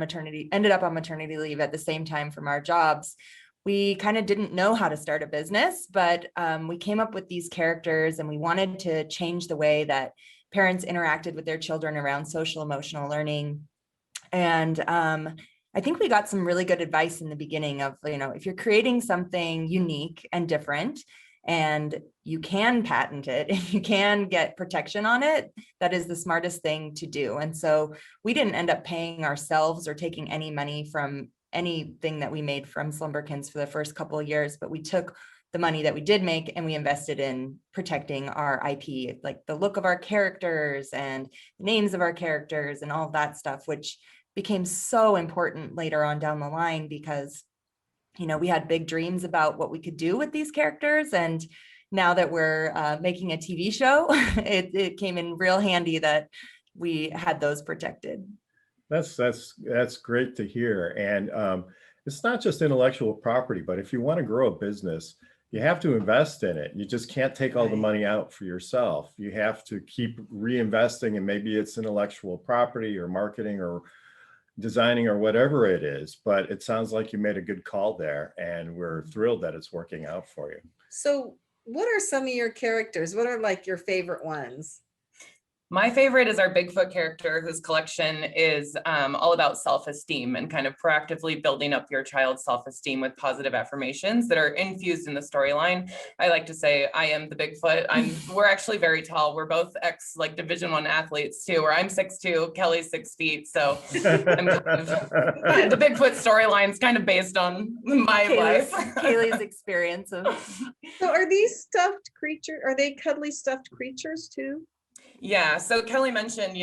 maternity leave at the same time from our jobs. We kind of didn't know how to start a business, but we came up with these characters, and we wanted to change the way that parents interacted with their children around social emotional learning. And I think we got some really good advice in the beginning of, if you're creating something unique and different, and you can patent it and you can get protection on it, that is the smartest thing to do. And so we didn't end up paying ourselves or taking any money from anything that we made from Slumberkins for the first couple of years, but we took the money that we did make and we invested in protecting our IP, like the look of our characters and the names of our characters and all of that stuff, which became so important later on down the line, because we had big dreams about what we could do with these characters. And now that we're making a TV show, it came in real handy that we had those protected. That's great to hear. And it's not just intellectual property, but if you want to grow a business, you have to invest in it. You just can't take all the money out for yourself. You have to keep reinvesting, and maybe it's intellectual property or marketing or designing or whatever it is, but it sounds like you made a good call there, and we're thrilled that it's working out for you. So what are some of your characters? What are like your favorite ones? My favorite is our Bigfoot character, whose collection is all about self-esteem and kind of proactively building up your child's self-esteem with positive affirmations that are infused in the storyline. I like to say I am the Bigfoot. We're actually very tall. We're both Division I athletes too, where I'm 6'2", Kelly's 6 feet. So I'm the Bigfoot storyline is kind of based on my life. Kaylee's experience of. So are these stuffed creatures, are they cuddly stuffed creatures too? Yeah. So Kelly mentioned,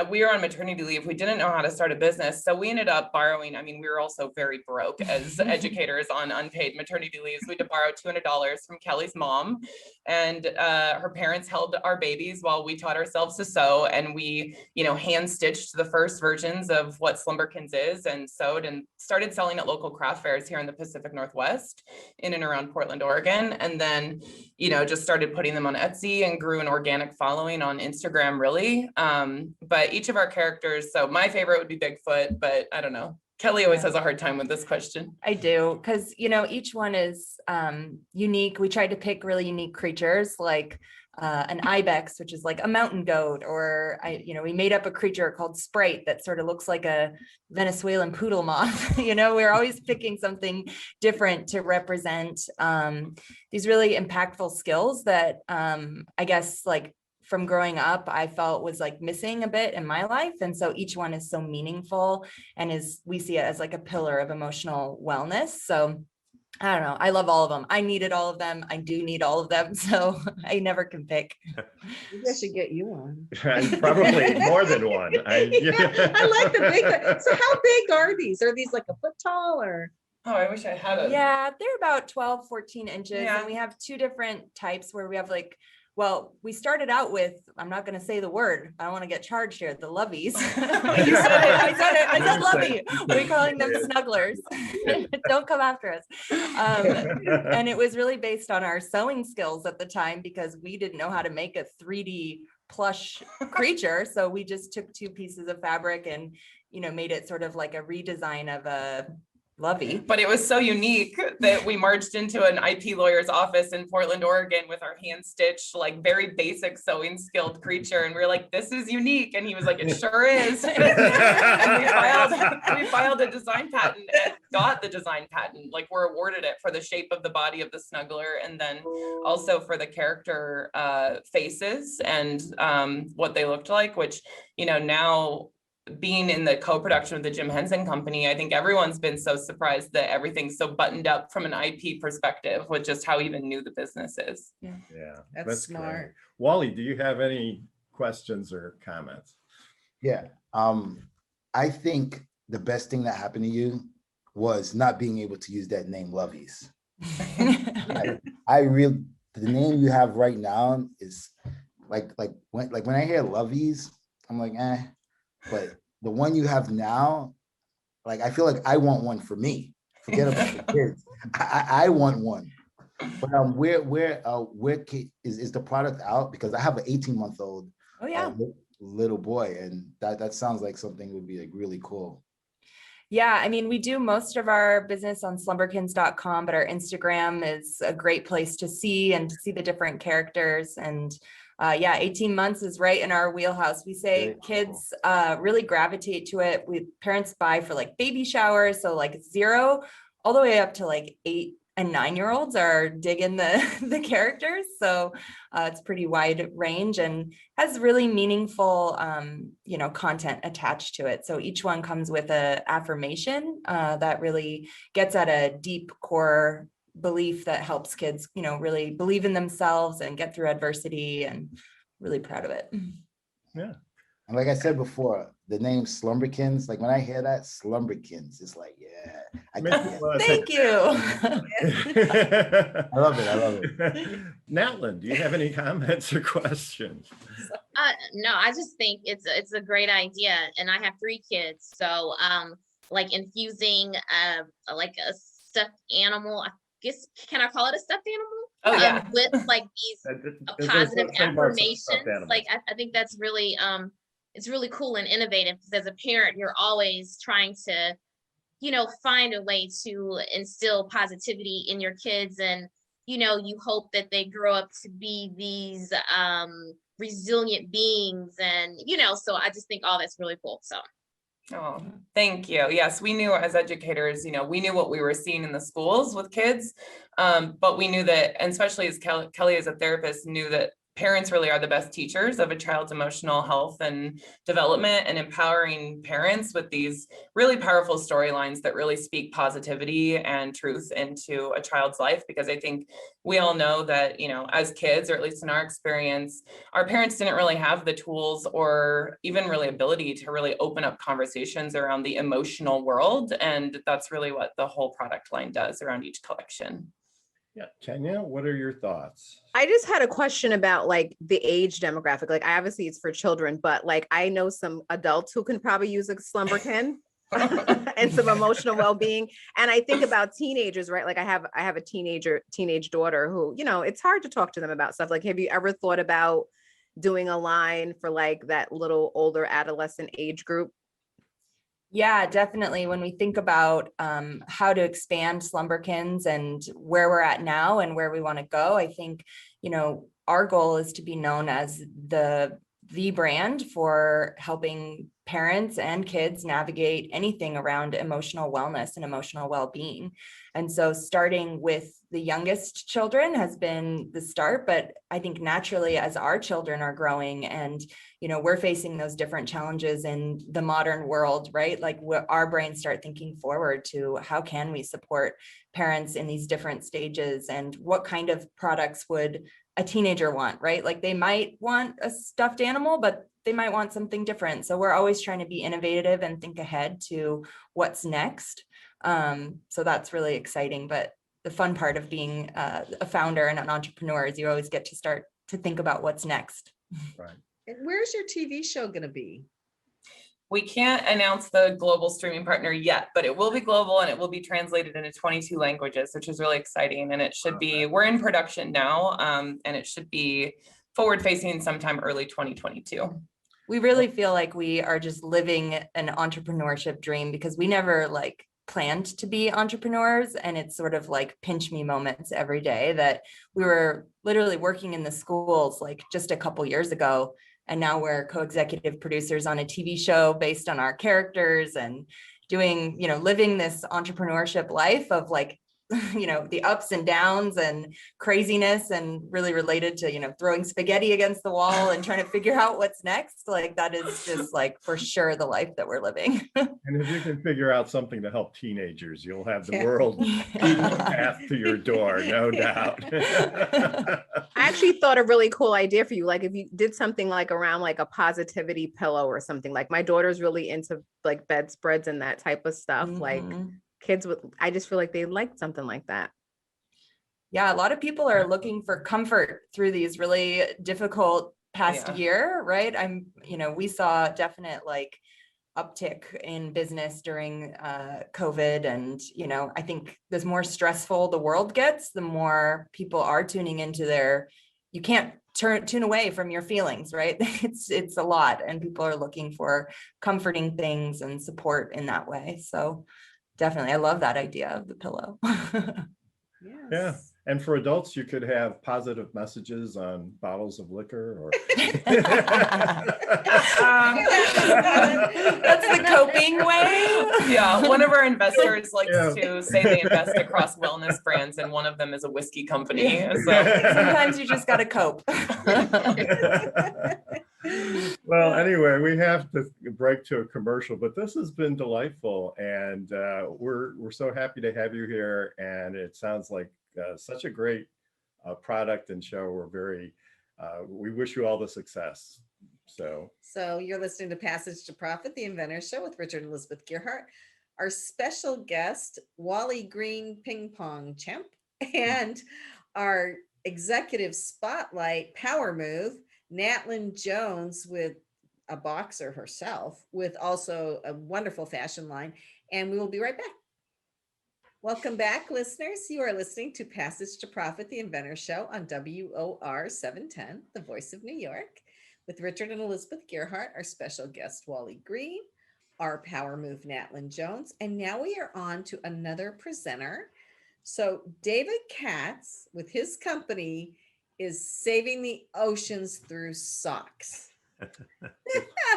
we were on maternity leave. We didn't know how to start a business. So we ended up borrowing. I mean, we were also very broke as educators on unpaid maternity leaves. We had to borrow $200 from Kelly's mom, and her parents held our babies while we taught ourselves to sew. And we, hand stitched the first versions of what Slumberkins is, and sewed and started selling at local craft fairs here in the Pacific Northwest, in and around Portland, Oregon. And then, just started putting them on Etsy and grew an organic following on Instagram, really. But each of our characters, so my favorite would be Bigfoot, but I don't know. Kelly always has a hard time with this question. I do, because, each one is unique. We tried to pick really unique creatures. Like an ibex, which is like a mountain goat, or we made up a creature called Sprite that sort of looks like a Venezuelan poodle moth. We're always picking something different to represent these really impactful skills that I guess like from growing up, I felt was like missing a bit in my life. And so each one is so meaningful and we see it as like a pillar of emotional wellness. So I don't know. I love all of them. I needed all of them. I do need all of them. So I never can pick. Maybe I should get you one. Probably more than one. I like the big one. So how big are these? Are these like a foot tall or? Oh, I wish I had a. Yeah, they're about 12, 14 inches. Yeah. And we have two different types where we have like, well, we started out with, I'm not going to say the word. I don't want to get charged here. The loveys. I said lovey. We're calling them snugglers. Don't come after us. And it was really based on our sewing skills at the time because we didn't know how to make a 3D plush creature. So we just took two pieces of fabric and, made it sort of like a redesign of a lovey. But it was so unique that we marched into an IP lawyer's office in Portland, Oregon with our hand stitched, like very basic sewing skilled creature. And we were like, this is unique. And he was like, it sure is. And we filed a design patent and got the design patent. Like we're awarded it for the shape of the body of the snuggler. And then also for the character faces and what they looked like, which, now being in the co-production of the Jim Henson Company, I think everyone's been so surprised that everything's so buttoned up from an IP perspective with just how even new the business is. Yeah, That's smart. great. Wally, do you have any questions or comments? Yeah. I think the best thing that happened to you was not being able to use that name Lovies. The name you have right now is when I hear Lovies, I'm like, eh. But the one you have now, like, I feel like I want one for me. Forget about the kids. I want one. But where is the product out? Because I have an 18-month-old little boy, and that sounds like something would be like really cool. Yeah, I mean, we do most of our business on slumberkins.com, but our Instagram is a great place to see the different characters. And 18 months is right in our wheelhouse. We say kids really gravitate to it. Parents buy for like baby showers. So like 0 all the way up to like 8 and 9-year-olds are digging the characters. So it's pretty wide range and has really meaningful, content attached to it. So each one comes with a affirmation that really gets at a deep core belief that helps kids, really believe in themselves and get through adversity, and really proud of it. Yeah. And like I said before, the name Slumberkins, like when I hear that Slumberkins, it's like, yeah, I get it. Thank you. I love it. Natlyn, do you have any comments or questions? No, I just think it's a great idea. And I have 3 kids. So like infusing like a stuffed animal, I guess, can I call it a stuffed animal? Oh yeah. With like these positive affirmations. Like I think that's really it's really cool and innovative, because as a parent, you're always trying to, find a way to instill positivity in your kids. And, you hope that they grow up to be these resilient beings. And, so I just think, that's really cool. So. Oh, thank you. Yes, we knew as educators, we knew what we were seeing in the schools with kids, but we knew that, and especially as Kelly as a therapist, knew that parents really are the best teachers of a child's emotional health and development, and empowering parents with these really powerful storylines that really speak positivity and truth into a child's life. Because I think we all know that, as kids, or at least in our experience, our parents didn't really have the tools or even really ability to really open up conversations around the emotional world. And that's really what the whole product line does around each collection. Yeah, Kenya, what are your thoughts? I just had a question about like the age demographic. Like obviously it's for children, but like I know some adults who can probably use a Slumberkin and some emotional well-being. And I think about teenagers, right? Like I have a teenage daughter who, it's hard to talk to them about stuff. Like, have you ever thought about doing a line for like that little older adolescent age group? Yeah, definitely. When we think about how to expand Slumberkins and where we're at now and where we want to go, I think, our goal is to be known as the brand for helping parents and kids navigate anything around emotional wellness and emotional well-being. And so starting with the youngest children has been the start, but I think naturally as our children are growing and, we're facing those different challenges in the modern world, right? Like our brains start thinking forward to how can we support parents in these different stages, and what kind of products would a teenager want, right? Like they might want a stuffed animal, but they might want something different. So we're always trying to be innovative and think ahead to what's next. So that's really exciting. But the fun part of being a founder and an entrepreneur is you always get to start to think about what's next. Right. And where's your TV show going to be? We can't announce the global streaming partner yet, but it will be global and it will be translated into 22 languages, which is really exciting. And it should be, we're in production now, and it should be forward facing sometime early 2022. We really feel like we are just living an entrepreneurship dream, because we never planned to be entrepreneurs, and it's sort of like pinch me moments every day that we were literally working in the schools just a couple years ago. And now we're co-executive producers on a TV show based on our characters and doing, living this entrepreneurship life of the ups and downs and craziness, and really related to, throwing spaghetti against the wall and trying to figure out what's next. That is just for sure the life that we're living. And if you can figure out something to help teenagers, you'll have the world beating a path to your door, no doubt. I actually thought a really cool idea for you. If you did something around a positivity pillow or something. My daughter's really into bedspreads and that type of stuff. Kids I just feel like they like something like that. Yeah, a lot of people are looking for comfort through these really difficult past year, right? We saw definite uptick in business during COVID, and I think the more stressful the world gets, the more people are tuning into you can't tune away from your feelings, right? It's a lot, and people are looking for comforting things and support in that way. So definitely, I love that idea of the pillow. Yes. Yeah. And for adults, you could have positive messages on bottles of liquor or. That's the coping way. Yeah. One of our investors likes to say they invest across wellness brands, and one of them is a whiskey company. So sometimes you just got to cope. Well, anyway, we have to break to a commercial, but this has been delightful, and we're so happy to have you here. And it sounds like such a great product and show. We wish you all the success. So you're listening to Passage to Profit, the Inventor Show with Richard and Elizabeth Gearhart. Our special guest, Wally Green, ping pong champ, and our executive spotlight power move, Natalyn Jones, with a boxer herself, with also a wonderful fashion line. And we will be right back. Welcome back, listeners. You are listening to Passage to Profit, the Inventor Show on WOR 710, the voice of New York, with Richard and Elizabeth Gearhart, our special guest, Wally Green, our power move, Natlyn Jones. And now we are on to another presenter. So David Katz, with his company, is saving the oceans through socks.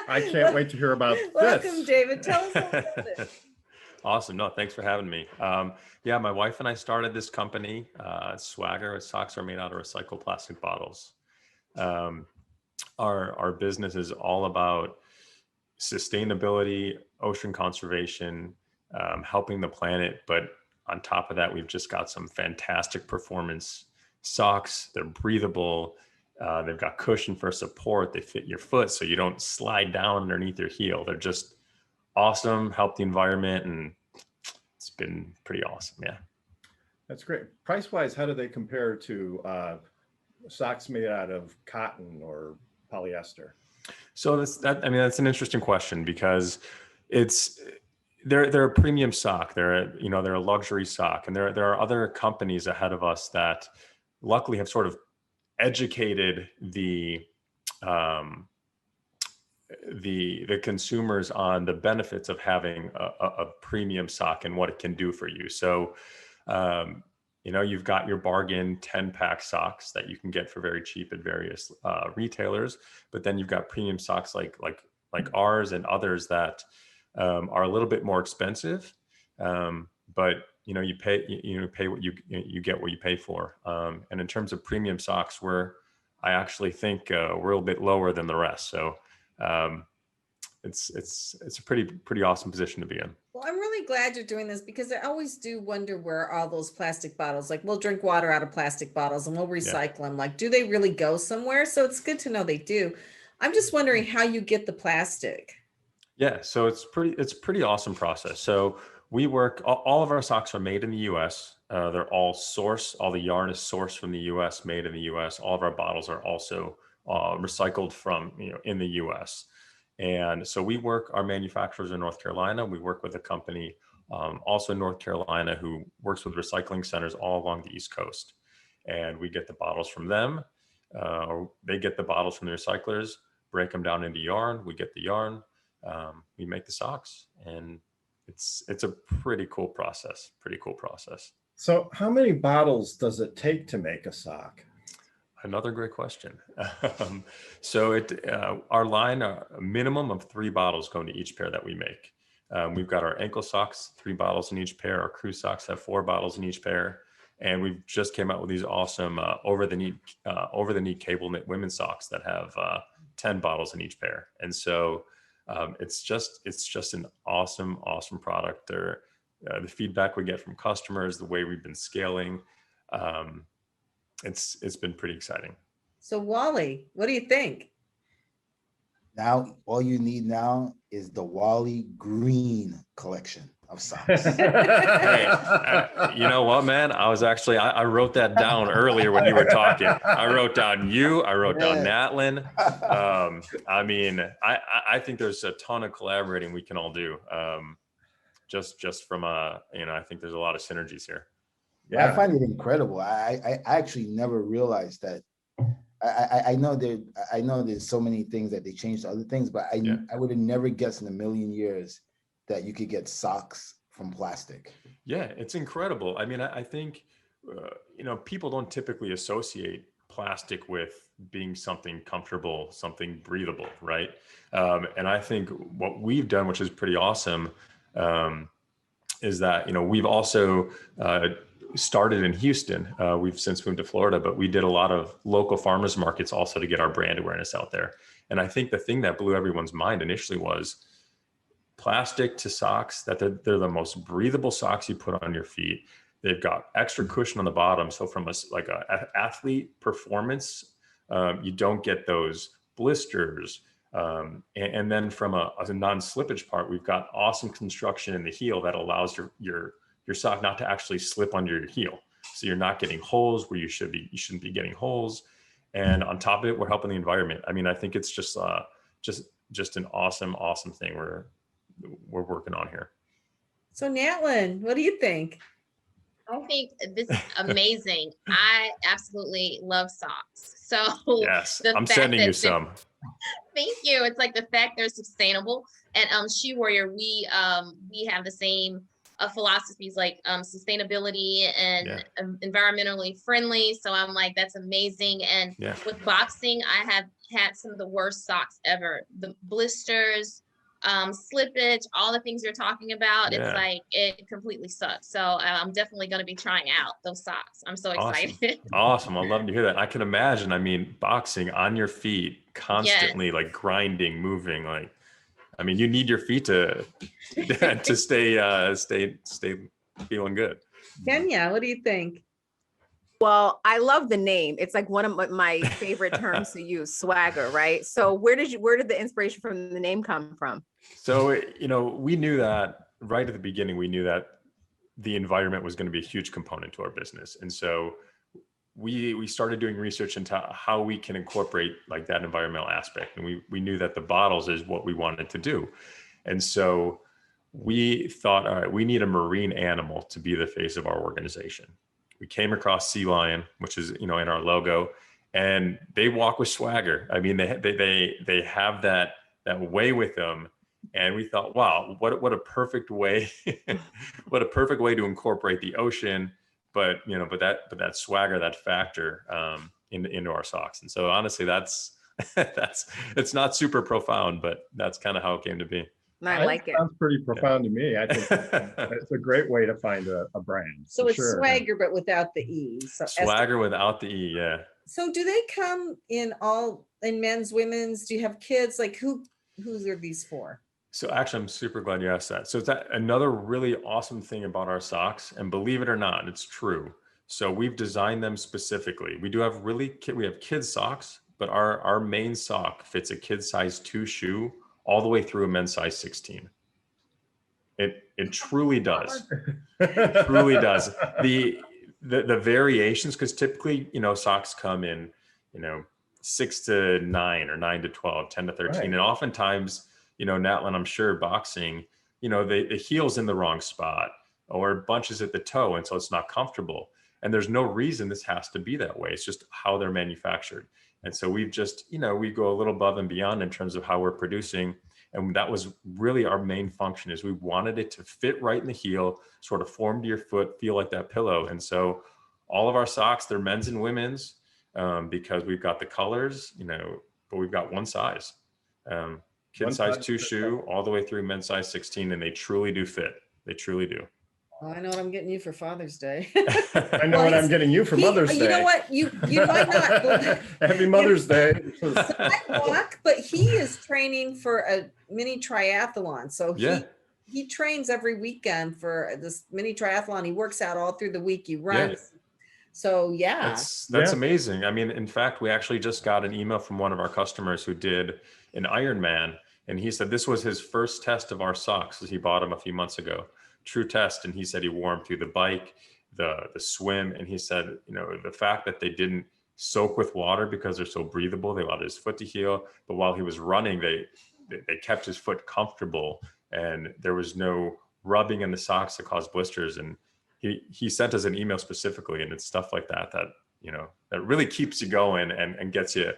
I can't wait to hear about Welcome, this. David. Tell us all about it. Awesome. No, thanks for having me. Yeah, my wife and I started this company, Swaggr. Socks are made out of recycled plastic bottles. Our business is all about sustainability, ocean conservation, helping the planet. But on top of that, we've just got some fantastic performance socks. They're breathable. They've got cushion for support. They fit your foot so you don't slide down underneath your heel. They're just awesome, help the environment, and it's been pretty awesome. Yeah. That's great. Price-wise, how do they compare to socks made out of cotton or polyester? So that's an interesting question, because they're a premium sock. They're a luxury sock, and there are other companies ahead of us that luckily have sort of educated the consumers on the benefits of having a premium sock and what it can do for you. So you've got your bargain 10-pack socks that you can get for very cheap at various retailers, but then you've got premium socks like ours and others that are a little bit more expensive, but you pay what you get what you pay for. And in terms of premium socks, I actually think we're a little bit lower than the rest. So it's a pretty awesome position to be in. Well, I'm really glad you're doing this because I always do wonder where all those plastic bottles, like we'll drink water out of plastic bottles and we'll recycle them. Like, do they really go somewhere? So it's good to know they do. I'm just wondering how you get the plastic. Yeah, so it's pretty awesome process. So we work, all of our socks are made in the US. They're all sourced, all the yarn is sourced from the US, made in the US. All of our bottles are also recycled from, in the US. And so our manufacturers in North Carolina. We work with a company also in North Carolina who works with recycling centers all along the East Coast. And we get the bottles from them, or they get the bottles from the recyclers, break them down into yarn. We get the yarn, we make the socks, and it's a pretty cool process. So how many bottles does it take to make a sock? Another great question. So our line, a minimum of 3 bottles go into each pair that we make. We've got our ankle socks, 3 bottles in each pair. Our crew socks have 4 bottles in each pair. And we've just came out with these awesome over the knee cable knit women's socks that have 10 bottles in each pair. And so it's just an awesome product. The feedback we get from customers, the way we've been scaling, it's been pretty exciting. So Wally, what do you think? Now, all you need now is the Wally Green collection of socks. Hey, you know what, man? I wrote that down earlier when you were talking. I wrote down Natlyn. I think there's a ton of collaborating we can all do. Just from I think there's a lot of synergies here. Yeah. I find it incredible. I actually never realized that. I know there's so many things that they changed to other things, but I would have never guessed in a million years that you could get socks from plastic. Yeah, it's incredible. I mean, I think people don't typically associate plastic with being something comfortable, something breathable, right? And I think what we've done, which is pretty awesome, is that we've also started in Houston. We've since moved to Florida, but we did a lot of local farmers markets also to get our brand awareness out there. And I think the thing that blew everyone's mind initially was plastic to socks, that they're the most breathable socks you put on your feet. They've got extra cushion on the bottom. So from a athlete performance, you don't get those blisters. And then from a non-slippage part, we've got awesome construction in the heel that allows your sock not to actually slip under your heel. So you're not getting holes where you shouldn't be getting holes. And on top of it, we're helping the environment. I mean, I think it's just an awesome thing we're working on here. So Natlyn, what do you think? I think this is amazing. I absolutely love socks. So yes, I'm sending you some. Thank you. It's like the fact they're sustainable. And Shoe Warrior, we have the same philosophies like sustainability and environmentally friendly. So I'm like, that's amazing. And with boxing, I have had some of the worst socks ever. The blisters, slippage, all the things you're talking about. It's like, it completely sucks. So I'm definitely going to be trying out those socks. I'm so excited. Awesome. I love to hear that. I can imagine, boxing on your feet constantly, like grinding, moving, you need your feet to stay feeling good. Kenya, what do you think? Well, I love the name. It's like one of my favorite terms to use, Swaggr, right? So where did the inspiration from the name come from? So, we knew that right at the beginning, we knew that the environment was going to be a huge component to our business. And so we started doing research into how we can incorporate like that environmental aspect. And we knew that the bottles is what we wanted to do. And so we thought, all right, we need a marine animal to be the face of our organization. We came across sea lion, which is, in our logo, and they walk with swagger. They have that way with them. And we thought, wow, what a perfect way, what a perfect way to incorporate the ocean but that Swaggr, that factor into our socks. And so honestly, that's it's not super profound, but that's kind of how it came to be. I like it. Sounds pretty profound to me. I think it's a great way to find a brand. So it's sure. Swaggr, but without the E. So Swaggr without the E, yeah. So do they come in men's, women's? Do you have kids? Like who's are these for? So actually, I'm super glad you asked that. So it's another really awesome thing about our socks, and believe it or not, it's true. So we've designed them specifically. We do have we have kids socks, but our main sock fits a kid size 2 shoe all the way through a men's size 16. It truly does. It truly does. The variations, because typically, socks come in, 6 to 9 or 9 to 12, 10 to 13. Right. And oftentimes, Natlyn, I'm sure boxing, the heel's in the wrong spot or bunches at the toe. And so it's not comfortable. And there's no reason this has to be that way. It's just how they're manufactured. And so we've just, we go a little above and beyond in terms of how we're producing. And that was really our main function, is we wanted it to fit right in the heel, sort of form to your foot, feel like that pillow. And so all of our socks, they're men's and women's, because we've got the colors, but we've got one size. Kid size 2 shoe all the way through men's size 16, and they truly do fit. They truly do. Oh, I know what I'm getting you for Father's Day. I know what I'm getting you for Mother's Day. You know what? You might not. Happy Mother's Day. Sidewalk, but he is training for a mini triathlon. So he trains every weekend for this mini triathlon. He works out all through the week. He runs. Yeah. So yeah. That's amazing. I mean, in fact, we actually just got an email from one of our customers who did an Ironman, and he said this was his first test of our socks, as he bought them a few months ago. True test. And he said he wore them through the bike, the swim. And he said, the fact that they didn't soak with water because they're so breathable, they allowed his foot to heal. But while he was running, they kept his foot comfortable, and there was no rubbing in the socks that caused blisters. And he sent us an email specifically, and it's stuff like that that really keeps you going and gets you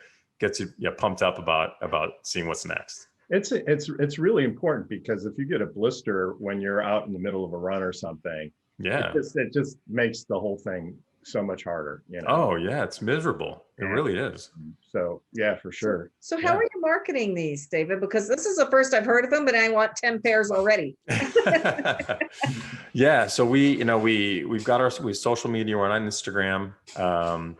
pumped up about seeing what's next. It's really important, because if you get a blister when you're out in the middle of a run or something, it just makes the whole thing so much harder. Oh yeah, it's miserable. It really is. So yeah, for sure. So how are you marketing these, David? Because this is the first I've heard of them, but I want 10 pairs already. Yeah. So we've got we social media. We're on Instagram.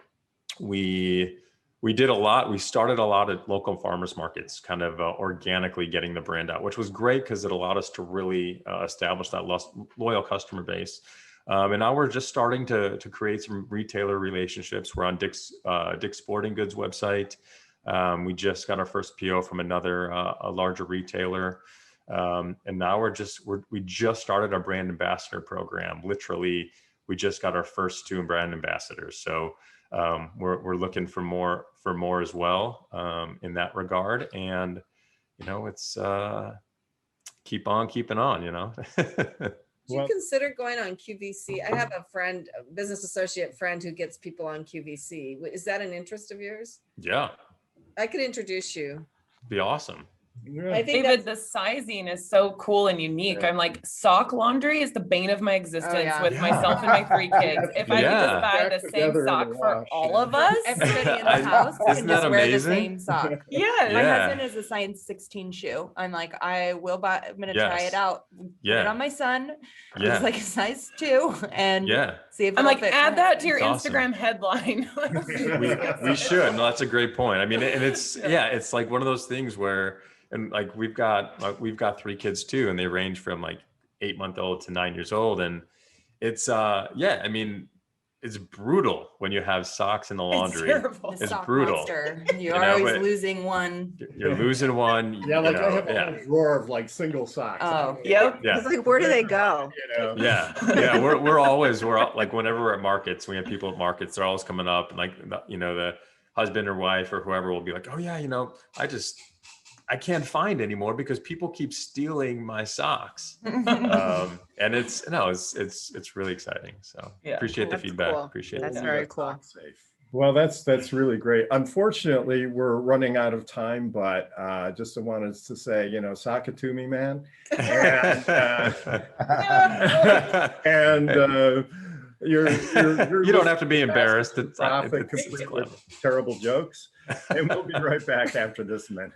We did a lot. We started a lot at local farmers markets, kind of organically getting the brand out, which was great because it allowed us to really establish that loyal customer base. And now we're just starting to create some retailer relationships. We're on Dick's Sporting Goods website. We just got our first PO from another a larger retailer. And now we just started our brand ambassador program. Literally, we just got our first 2 brand ambassadors. So we're looking for more as well in that regard. And it's keep on keeping on. Do you consider going on QVC? I have a friend, a business associate friend, who gets people on QVC. Is that an interest of yours? Yeah, I could introduce you. be awesome. I think David, the sizing is so cool and unique. I'm like, sock laundry is the bane of my existence with myself and my 3 kids. If I could just buy the same sock for all of us. Everybody in the house can Isn't that just wear the amazing? same sock. Yeah. My husband is a size 16 shoe. I'm like, I'm gonna try it out. Put it on my son. He's like a size 2, and see if I'm like, fit add that to your It's Instagram headline. we should. No, that's a great point. I mean, and it's like one of those things where, and like we've got 3 kids too, and they range from like 8-month-old to 9 years old, and it's I mean, it's brutal when you have socks in the laundry. It's brutal. Monster. You're always losing one. You're losing one. Yeah, like I have a drawer of like single socks. Oh, yep. It's like, where do they go? Yeah. We're like whenever we're at markets, we have people at markets. They're always coming up, and like the husband or wife or whoever will be like, oh yeah, I can't find anymore because people keep stealing my socks. And it's really exciting. So appreciate the feedback. Cool. Appreciate That's it. very cool. Well, that's really great. Unfortunately, we're running out of time, but just wanted to say, sock it to me, man. And You're You don't have to be embarrassed. It's complete clever. with terrible jokes. And we'll be right back after this minute.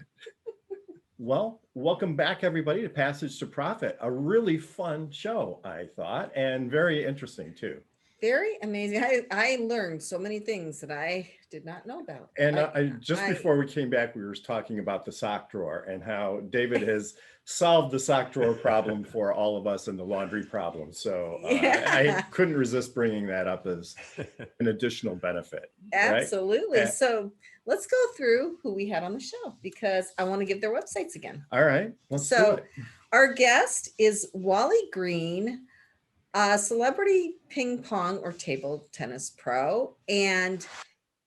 Well, welcome back, everybody, to Passage to Profit. A really fun show, I thought, and very interesting, too. Very amazing. I learned so many things that I did not know about. And before we came back, we were talking about the sock drawer and how David has solved the sock drawer problem for all of us and the laundry problem. So I couldn't resist bringing that up as an additional benefit. Absolutely. Right? So let's go through who we had on the show because I want to give their websites again. All right, let's do it. Our guest is Wally Green, a celebrity ping pong or table tennis pro, and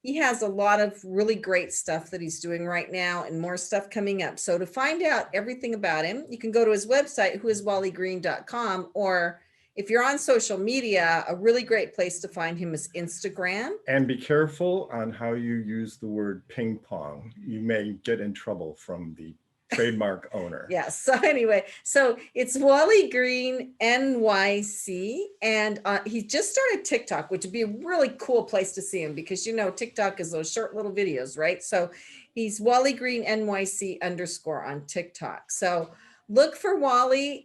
he has a lot of really great stuff that he's doing right now and more stuff coming up. So to find out everything about him, you can go to his website, whoiswallygreen.com, or if you're on social media, a really great place to find him is Instagram. And be careful on how you use the word ping pong. You may get in trouble from the trademark owner. Yes. So anyway, so it's Wally Green NYC, and he just started TikTok, which would be a really cool place to see him because TikTok is those short little videos, right? So he's Wally Green NYC _ on TikTok. So look for Wally.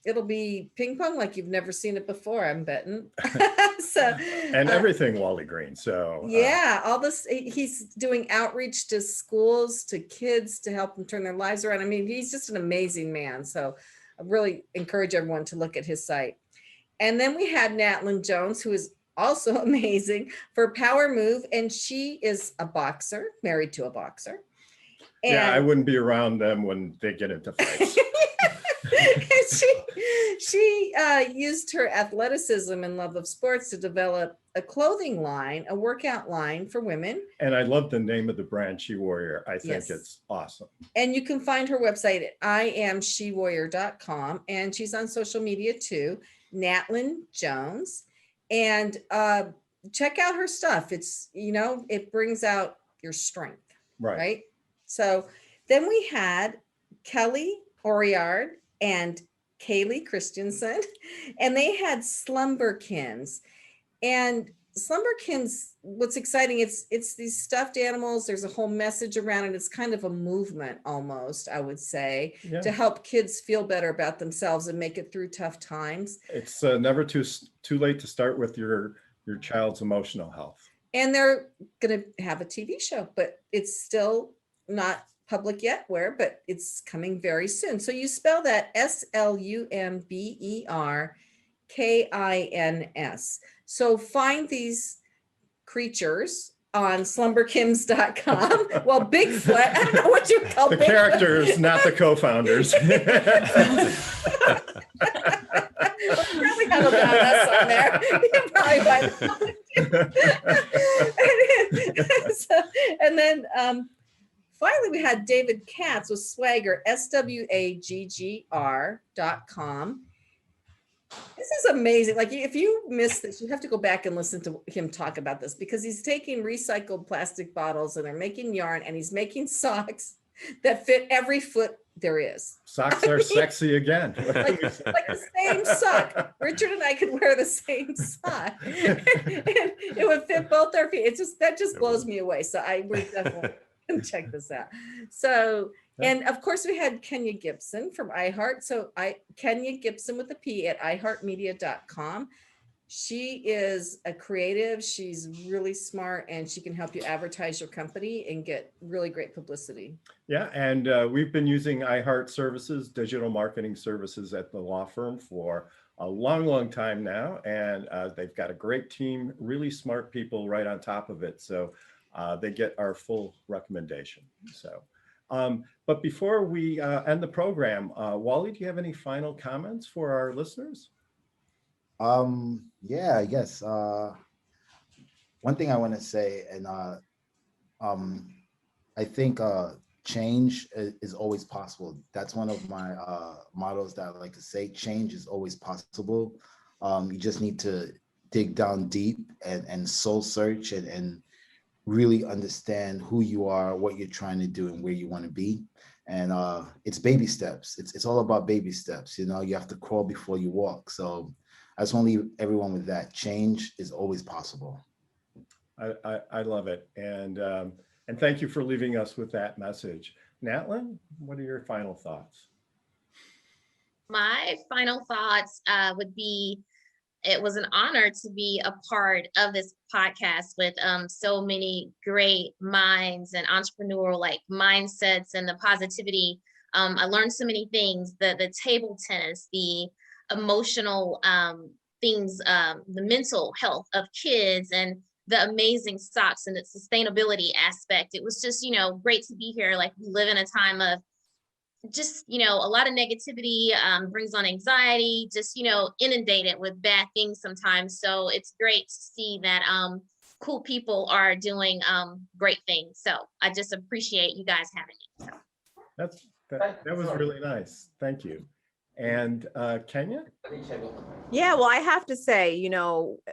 It'll be ping pong like you've never seen it before, I'm betting. And everything Wally Green. So all this, he's doing outreach to schools, to kids to help them turn their lives around. I mean, he's just an amazing man. So I really encourage everyone to look at his site. And then we had Natalyn Jones, who is also amazing for Power Move. And she is a boxer, married to a boxer. And I wouldn't be around them when they get into fights. she used her athleticism and love of sports to develop a clothing line, a workout line for women. And I love the name of the brand, She Warrior. I think it's awesome. And you can find her website at IamSheWarrior.com, and she's on social media too, Natlyn Jones. And check out her stuff. It's, it brings out your strength, right? So then we had Callie, Oriard, and Callie Christensen, and they had Slumberkins. And Slumberkins, what's exciting, it's these stuffed animals. There's a whole message around it. It's kind of a movement almost, I would say, to help kids feel better about themselves and make it through tough times. It's never too late to start with your child's emotional health. And they're going to have a TV show, but it's still not public yet but it's coming very soon. So you spell that SLUMBERKINS. So find these creatures on slumberkins.com. Well, Bigfoot, I don't know what you call the Bigfoot. Characters, not the co-founders. Probably have about us on there. You probably and then finally, we had David Katz with Swaggr, SWAGGR.com. This is amazing. Like, if you missed this, you have to go back and listen to him talk about this because he's taking recycled plastic bottles and they're making yarn and he's making socks that fit every foot there is. Socks are sexy again. like the same sock. Richard and I could wear the same sock. And it would fit both our feet. That just blows me away. So I would definitely check this out. So, and of course we had Kenya Gibson from iHeart. So Kenya Gibson with a P at iHeartMedia.com. She is a creative. She's really smart and she can help you advertise your company and get really great publicity. Yeah. And we've been using iHeart services, digital marketing services at the law firm for a long time now. And they've got a great team, really smart people right on top of it. So they get our full recommendation. So, but before we end the program, Wally, do you have any final comments for our listeners? Yeah, I guess one thing I want to say, and I think change is always possible. That's one of my mottos that I like to say. Change is always possible. You just need to dig down deep and soul search and really understand who you are, what you're trying to do, and where you want to be. And it's baby steps. It's all about baby steps. You know, you have to crawl before you walk. So I just want to leave everyone with that. Change is always possible. I love it. And thank you for leaving us with that message. Natlyn, what are your final thoughts? My final thoughts would be, it was an honor to be a part of this podcast with so many great minds and entrepreneurial like mindsets and the positivity. I learned so many things, the table tennis, the emotional things, the mental health of kids, and the amazing socks and the sustainability aspect. It was just, great to be here. Like, we live in a time of just, a lot of negativity, brings on anxiety, just, inundated with bad things sometimes. So it's great to see that cool people are doing great things. So I just appreciate you guys having me. So. That was really nice. Thank you. And Kenya? Yeah, well, I have to say,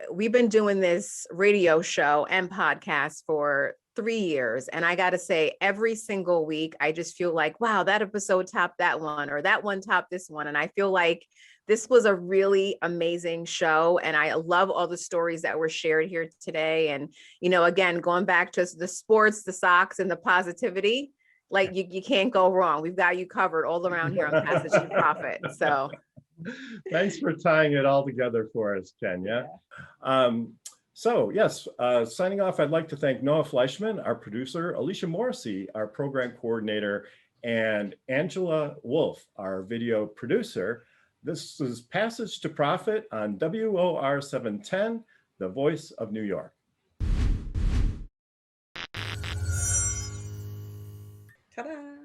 we've been doing this radio show and podcast for 3 years. And I got to say, every single week, I just feel like, wow, that episode topped that one, or that one topped this one. And I feel like this was a really amazing show. And I love all the stories that were shared here today. And, again, going back to the sports, the socks, and the positivity, like you can't go wrong. We've got you covered all around here on Passage to Profit. So thanks for tying it all together for us, Kenya. So yes, signing off, I'd like to thank Noah Fleischman, our producer, Alicia Morrissey, our program coordinator, and Angela Wolf, our video producer. This is Passage to Profit on WOR 710, the voice of New York. Ta-da.